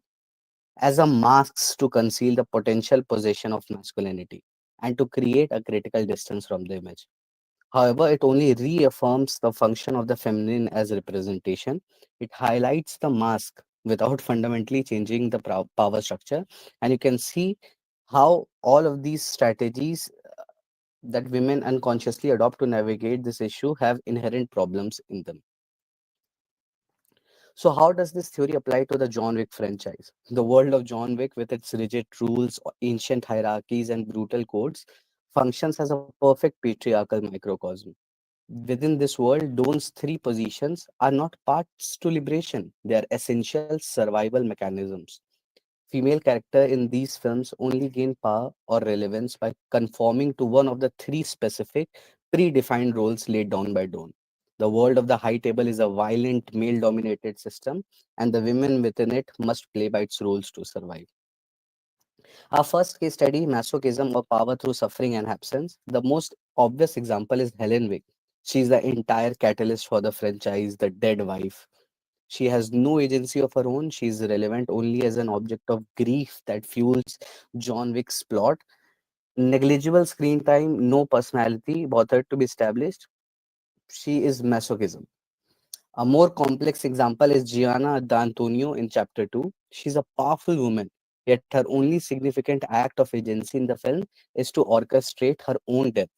S6: as a mask to conceal the potential possession of masculinity and to create a critical distance from the image. However, it only reaffirms the function of the feminine as representation. It highlights the mask without fundamentally changing the power structure. And you can see how all of these strategies that women unconsciously adopt to navigate this issue have inherent problems in them. So, how does this theory apply to the John Wick franchise? The world of John Wick, with its rigid rules, ancient hierarchies, and brutal codes, functions as a perfect patriarchal microcosm. Within this world, Dawn's three positions are not paths to liberation, they are essential survival mechanisms. Female character in these films only gain power or relevance by conforming to one of the three specific, predefined roles laid down by Dawn. The world of the high table is a violent, male dominated system, and the women within it must play by its rules to survive. Our first case study, masochism or power through suffering and absence. The most obvious example is Helen Wick. She's the entire catalyst for the franchise, the dead wife. She has no agency of her own. She's relevant only as an object of grief that fuels John Wick's plot. Negligible screen time, no personality bothered to be established. She is masochism. A more complex example is Gianna D'Antonio in chapter 2. She's a powerful woman, yet her only significant act of agency in the film is to orchestrate her own death.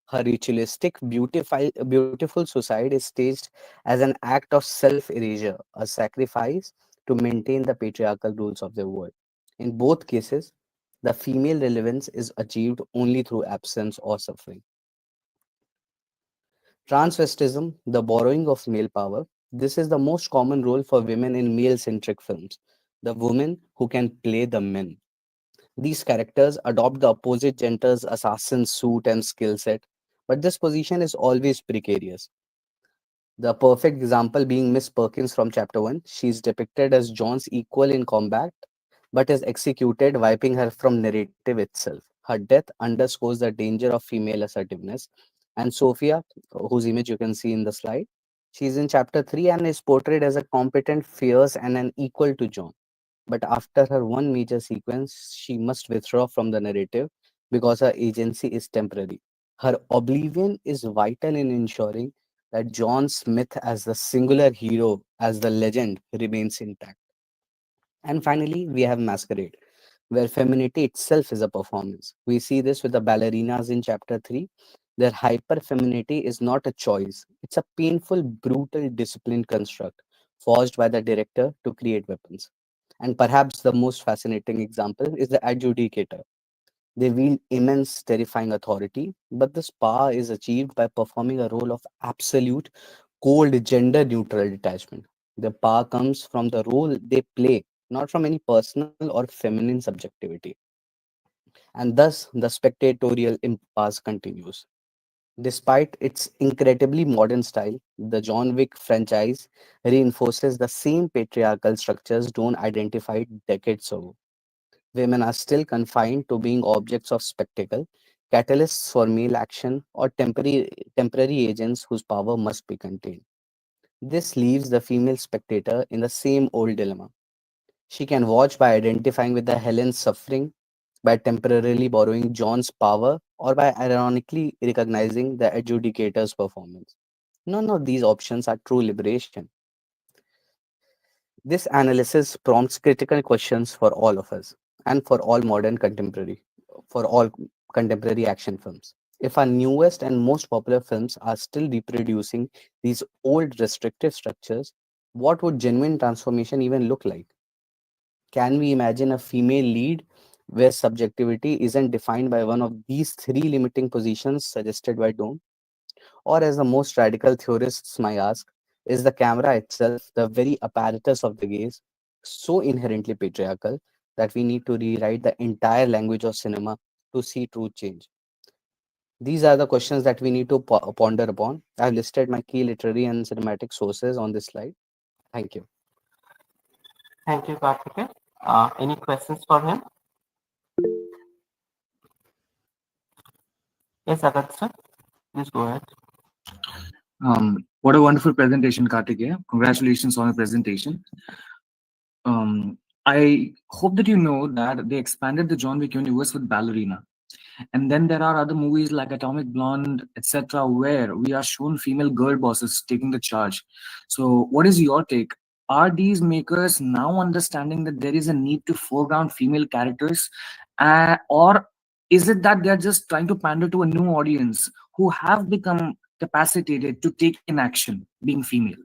S6: Her ritualistic, beautiful suicide is staged as an act of self erasure, a sacrifice to maintain the patriarchal rules of the world. In both cases, the female relevance is achieved only through absence or suffering. Transvestism, the borrowing of male power. This is the most common role for women in male centric films, the woman who can play the men. These characters adopt the opposite gender's assassin suit and skill set, but this position is always precarious. The perfect example being Miss Perkins from Chapter 1. She is depicted as John's equal in combat, but is executed, wiping her from narrative itself. Her death underscores the danger of female assertiveness. And Sophia, whose image you can see in the slide, she's in Chapter 3 and is portrayed as a competent, fierce, and an equal to John. But after her one major sequence, she must withdraw from the narrative because her agency is temporary. Her oblivion is vital in ensuring that John Smith, as the singular hero, as the legend, remains intact. And finally, we have Masquerade, where femininity itself is a performance. We see this with the ballerinas in Chapter 3. Their hyper femininity is not a choice, it's a painful, brutal, disciplined construct forged by the director to create weapons. And perhaps the most fascinating example is the adjudicator. They wield immense, terrifying authority, but this power is achieved by performing a role of absolute, cold, gender neutral detachment. The power comes from the role they play, not from any personal or feminine subjectivity. And thus, the spectatorial impasse continues. Despite its incredibly modern style, the John Wick franchise reinforces the same patriarchal structures Dawn identified decades ago. Women are still confined to being objects of spectacle, catalysts for male action, or temporary agents whose power must be contained. This leaves the female spectator in the same old dilemma. She can watch by identifying with the Helen's suffering, by temporarily borrowing John's power, or by ironically recognizing the adjudicator's performance. None of these options are true liberation. This analysis prompts critical questions for all of us and for all contemporary action films. If our newest and most popular films are still reproducing these old restrictive structures, what would genuine transformation even look like? Can we imagine a female lead where subjectivity isn't defined by one of these three limiting positions suggested by Dome? Or, as the most radical theorists might ask, is the camera itself, the very apparatus of the gaze, so inherently patriarchal that we need to rewrite the entire language of cinema to see true change? These are the questions that we need to ponder upon. I've listed my key literary and cinematic sources on this slide. Thank you.
S2: Thank you, Karthikeyan. Any questions for him? Yes, Agatha, please go ahead.
S3: What a wonderful presentation, Kartikeya. Congratulations on the presentation. I hope that you know that they expanded the John Wick universe with Ballerina. And then there are other movies like Atomic Blonde, etc., where we are shown female girl bosses taking the charge. So, what is your take? Are these makers now understanding that there is a need to foreground female characters? Or is it that they're just trying to pander to a new audience who have become capacitated to take in action, being female?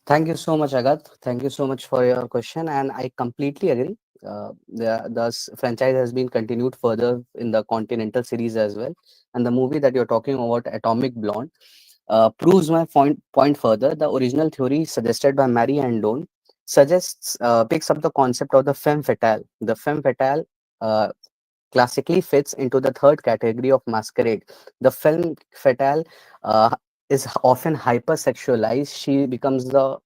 S6: Thank you so much, Agat. Thank you so much for your question. And I completely agree. The franchise has been continued further in the Continental series as well. And the movie that you're talking about, Atomic Blonde, proves my point further. The original theory suggested by Mary Andone picks up the concept of the femme fatale. The femme fatale classically fits into the third category of masquerade. The femme fatale is often hypersexualized. She becomes the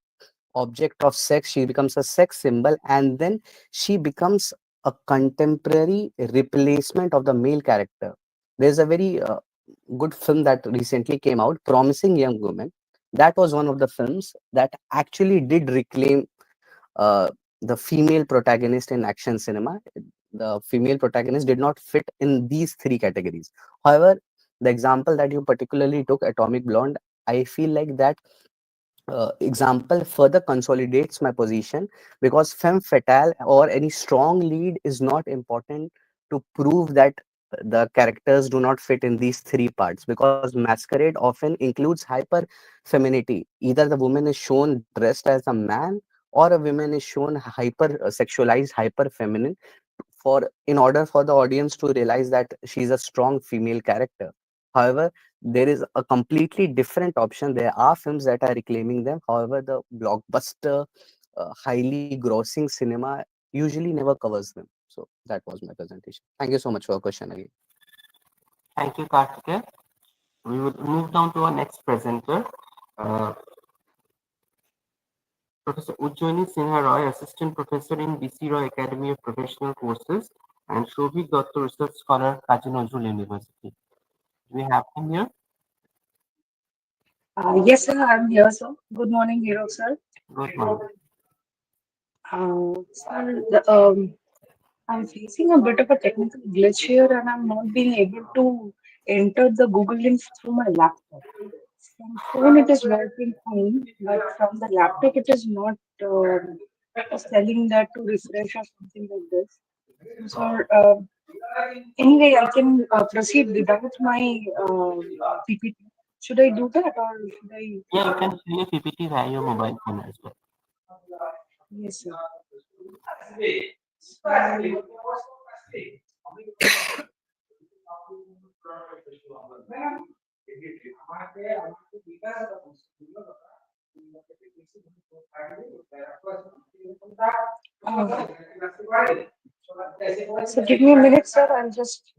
S6: object of sex, she becomes a sex symbol, and then she becomes a contemporary replacement of the male character. There's a very good film that recently came out, Promising Young Woman. That was one of the films that actually did reclaim uh, the female protagonist in action cinema. The female protagonist did not fit in these three categories. However, the example that you particularly took, Atomic Blonde, I feel like that example further consolidates my position, because femme fatale or any strong lead is not important to prove that the characters do not fit in these three parts, because masquerade often includes hyper femininity. Either the woman is shown dressed as a man, or a woman is shown hyper sexualized, hyper feminine, for in order for the audience to realize that she's a strong female character. However, there is a completely different option. There are films that are reclaiming them. However, the blockbuster, highly grossing cinema usually never covers them. So that was my presentation. Thank you so much for your question again.
S2: Thank you, Karthikeya. We will move down to our next presenter, uh, Professor Ujjwani Sinha Roy, Assistant Professor in BC Roy Academy of Professional Courses and Shobhit Dutta Research Scholar, Kazi Nazrul University. Do we have him here?
S12: Yes, sir, I'm here, sir. Good morning, Hero, sir.
S2: Good morning.
S12: Sir, I'm facing a bit of a technical glitch here and I'm not being able to enter the Google links through my laptop. From phone it is working fine, but from the laptop it is not telling that to refresh or something like this. So, anyway, I can proceed without my PPT. Should I do that or should I?
S2: Yeah, you can share your PPT via your mobile phone as well.
S12: Yes, sir. So give me a minute, sir. I'll just.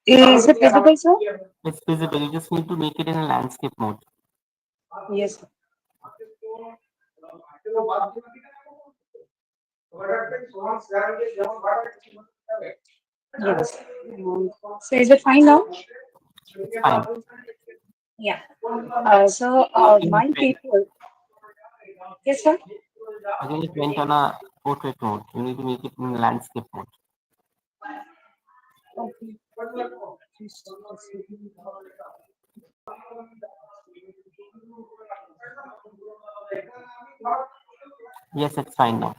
S12: Is it visible, sir?
S2: It's visible. You just need to make it in a landscape mode.
S12: Yes, sir. Yes. So is it fine now?
S2: It's fine.
S12: Yeah. So my paper. Yes, sir.
S2: Again, it went on a portrait mode. You need to make it in landscape mode.
S12: Okay.
S2: Yes, it's fine now.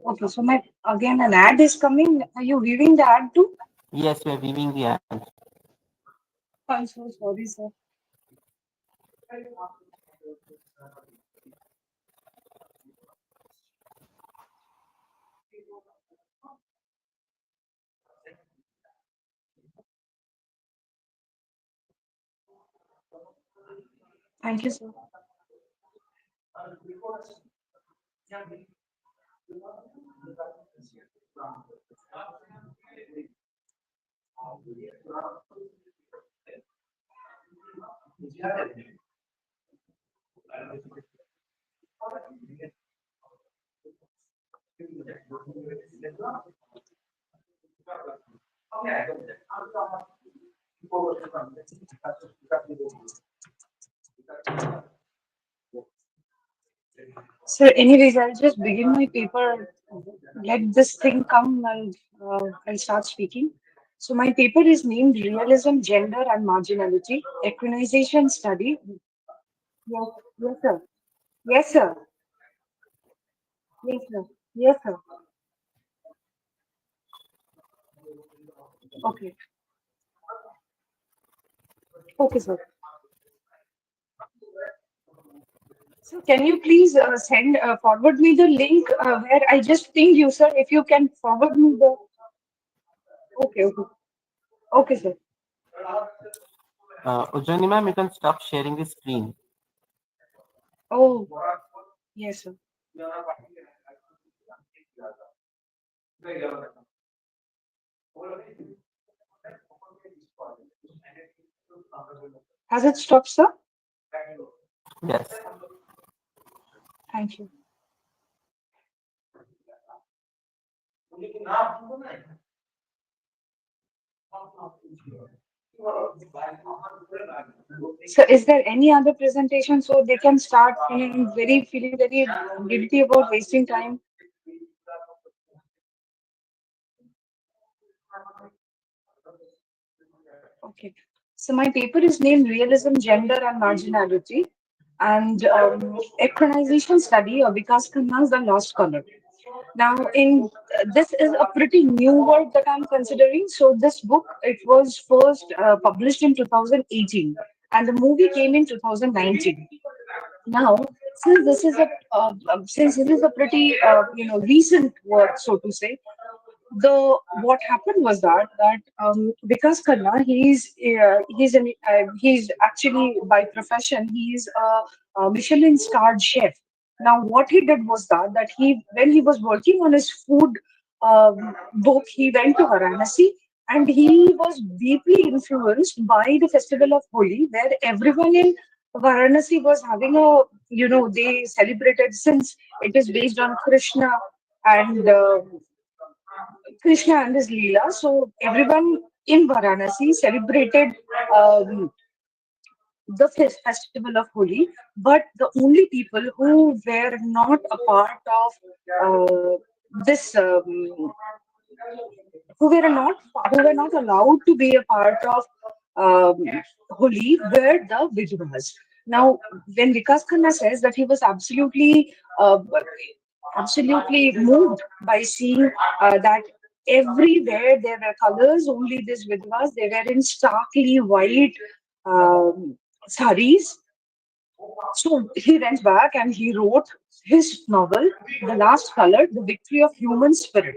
S12: Okay, so my again an ad is coming. Are you viewing the ad too?
S2: Yes, we are viewing the ad.
S12: I'm so sorry, sir. Thank you, sir. So, anyways, I'll just begin my paper. Let this thing come and I'll start speaking. So, my paper is named Realism, Gender and Marginality, Equinization Study. Yes, yes, sir. Yes, sir. Yes, sir. Yes, sir. Okay. Okay, sir. So can you please forward me the link where I just pinged you, sir? If you can forward me the. Okay, okay. Okay, sir.
S2: Ujjwani ma'am, you can stop sharing the screen.
S12: Oh, yes, sir. Has it stopped, sir?
S2: Yes.
S12: Thank you. So is there any other presentation so they can start feeling very guilty about wasting time? Okay. So my paper is named Realism, Gender and Marginality and Equinization Study of Vikas Khanna's The Lost Color. Now, in this is a pretty new work that I'm considering. So this book, it was first published in 2018 and the movie came in 2019. Now, since this is a pretty recent work, so to say, the what happened was that Vikas Khanna, he's actually by profession he's a Michelin starred chef. Now, what he did was that he when he was working on his food book, he went to Varanasi and he was deeply influenced by the festival of Holi, where everyone in Varanasi was having they celebrated since it is based on and uh, Krishna and his Leela. So everyone in Varanasi celebrated the festival of Holi, but the only people who were not a part of this, who were not allowed to be a part of um, Holi were the Vidvas. Now, when Vikas Khanna says that he was absolutely moved by seeing that everywhere there were colors, only these Vidvas, they were in starkly white saris. So he went back and he wrote his novel, The Last Color, The Victory of Human Spirit.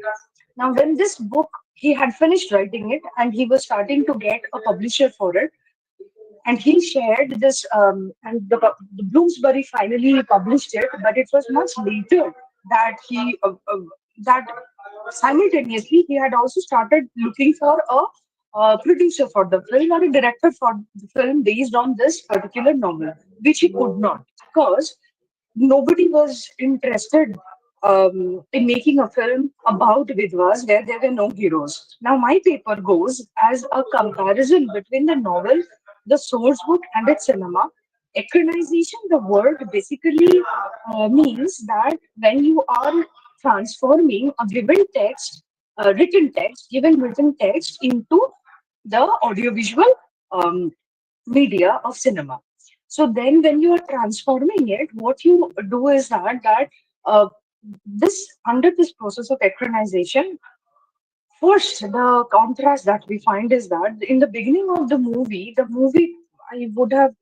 S12: Now, when this book, he had finished writing it and he was starting to get a publisher for it, and he shared this, and the Bloomsbury finally published it, but it was much later that that simultaneously he had also started looking for a producer for the film or a director for the film based on this particular novel, which he could not because nobody was interested in making a film about Vidwas where there were no heroes. Now, my paper goes as a comparison between the novel, the source book, and its cinema. Equinization, the word basically means that when you are transforming a given text, given written text into the audiovisual um, media of cinema. So then when you are transforming it, what you do is that uh, this under this process of equinization, first the contrast that we find is that in the beginning of the movie I would have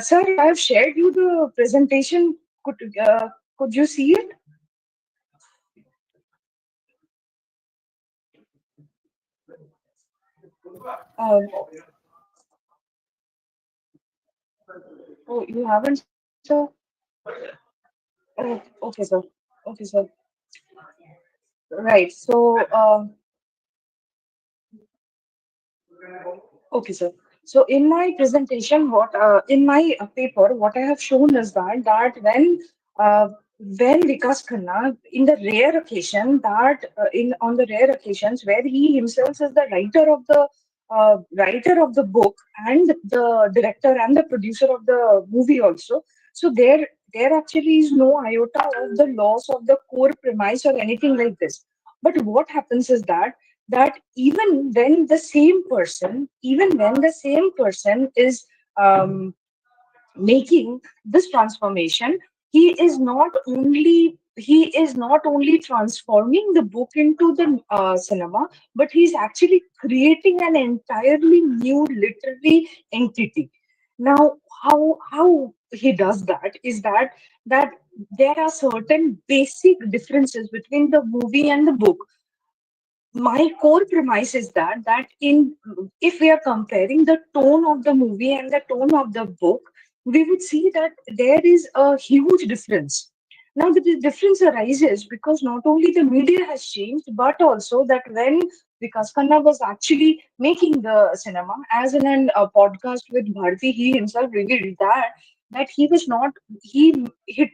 S12: sir, I have shared you the presentation. Could you see it? Um, oh, you haven't, sir? Oh, okay, sir. Okay, sir. Right. So, okay, sir. So in my presentation, what in my paper, what I have shown is that when Vikas Khanna, in the rare occasion that in on the rare occasions where he himself is the writer of the book and the director and the producer of the movie also. So there actually is no iota of the loss of the core premise or anything like this. But what happens is that even when the same person is making this transformation, he is not only transforming the book into the cinema, but he's actually creating an entirely new literary entity. Now, how he does that is that there are certain basic differences between the movie and the book. My core premise is that in if we are comparing the tone of the movie and the tone of the book, we would see that there is a huge difference. Now, the difference arises because not only the media has changed, but also that when Vikas Khanna was actually making the cinema, as in a podcast with Bharti, he himself revealed that he was not he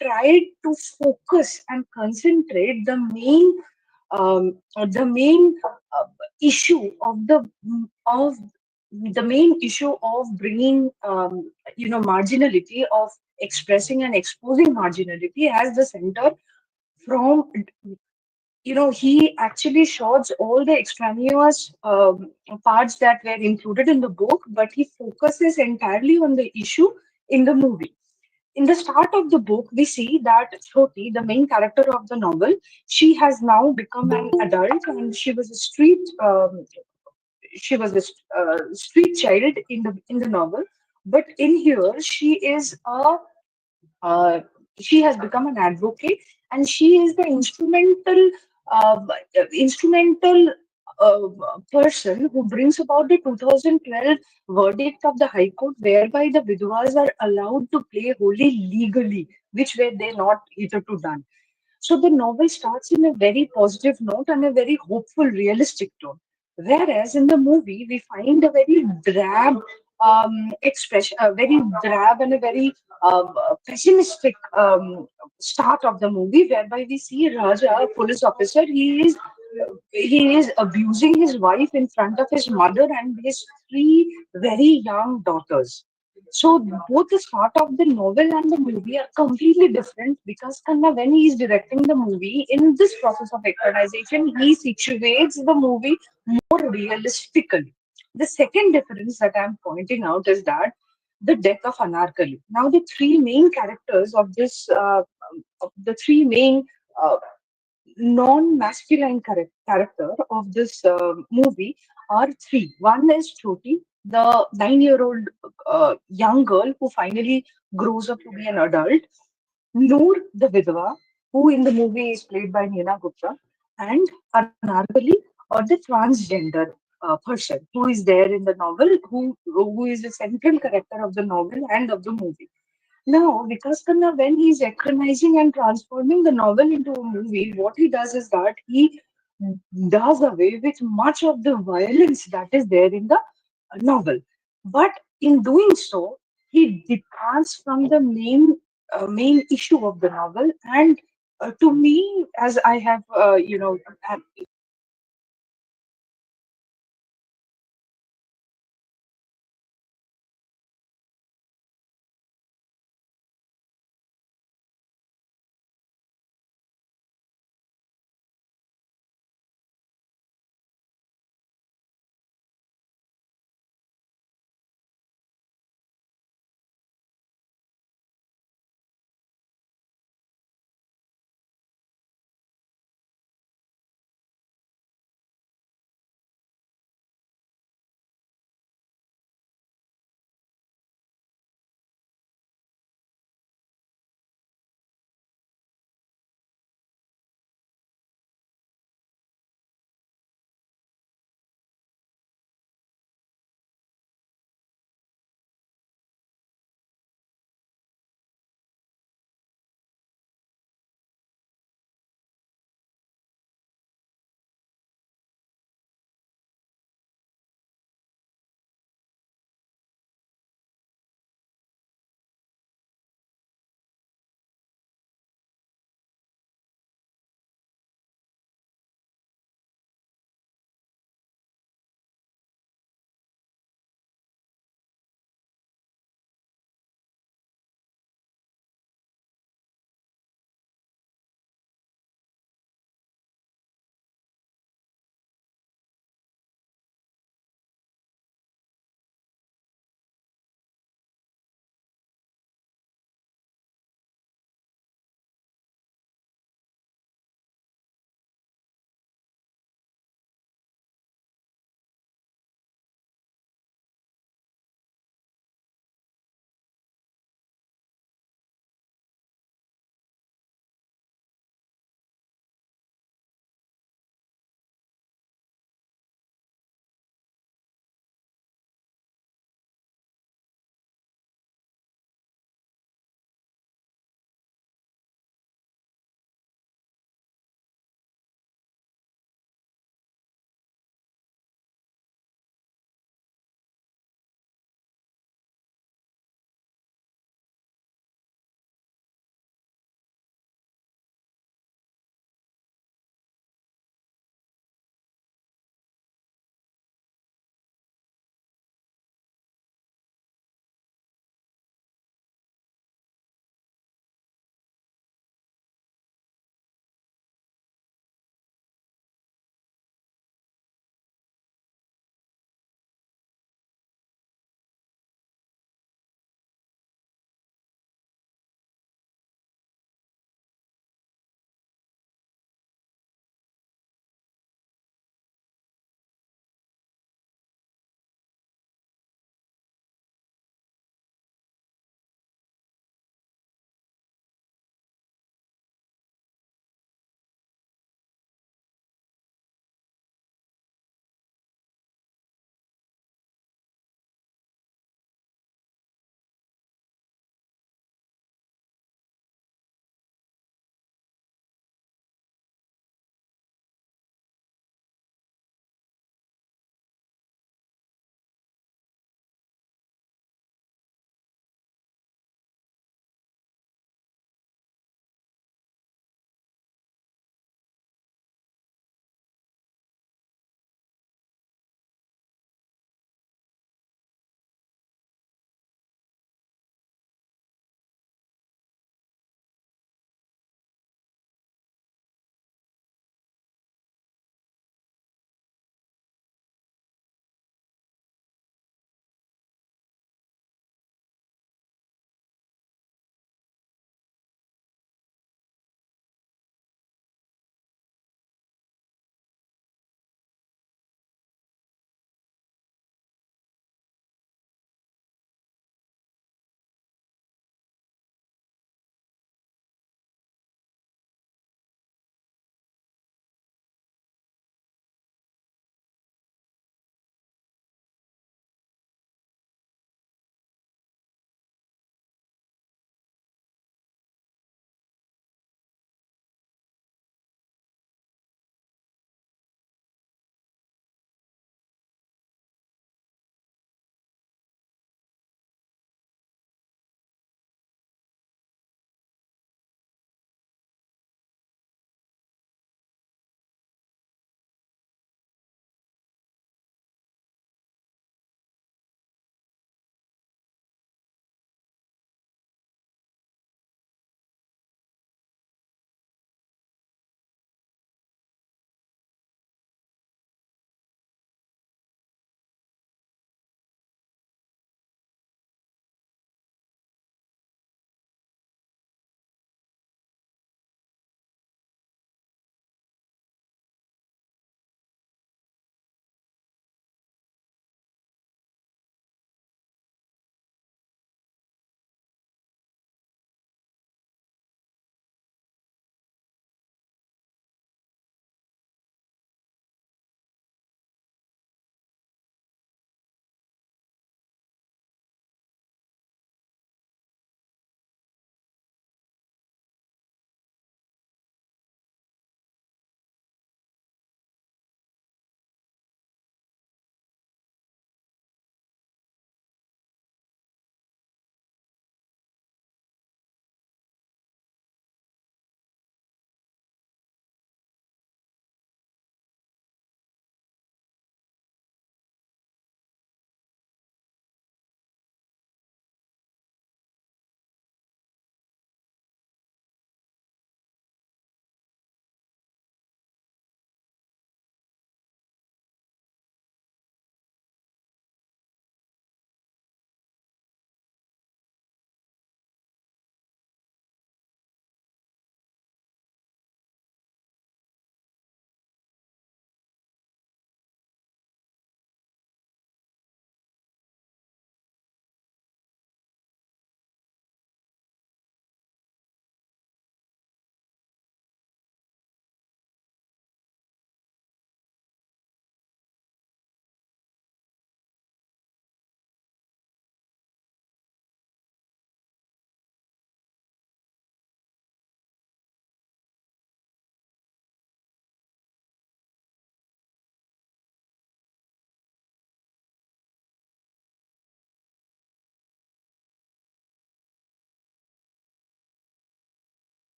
S12: tried to focus and concentrate the main issue of the main issue of bringing, marginality, of expressing and exposing marginality as the center from, he actually shows all the extraneous parts that were included in the book, but he focuses entirely on the issue in the movie. In the start of the book, we see that Choti, the main character of the novel, she has now become an adult, and she was a street child in the novel. But in here, uh, she has become an advocate, and she is the uh, instrumental uh, person who brings about the 2012 verdict of the High Court, whereby the Vidwas are allowed to play Holi legally, which were they not hitherto done. So the novel starts in a very positive note and a very hopeful, realistic tone. Whereas in the movie, we find a very drab expression, a very drab and a very pessimistic start of the movie, whereby we see Raja, a police officer, he is abusing his wife in front of his mother and his three very young daughters. So both the start of the novel and the movie are completely different, because Khanna, when he is directing the movie, in this process of equalization, he situates the movie more realistically. The second difference that I'm pointing out is that the death of Anarkali. Now, the three main characters of the three main uh, non-masculine character of this movie are three. One is Choti, the 9-year-old young girl who finally grows up to be an adult. Noor, the Vidwa, who in the movie is played by Neena Gupta, and Anarkali, or the transgender person who is there in the novel, who is the central character of the novel and of the movie. Now, Vikas Khanna, when he's equanizing and transforming the novel into a movie, what he does is that he does away with much of the violence that is there in the novel. But in doing so, he departs from the main issue of the novel. And to me, as I have,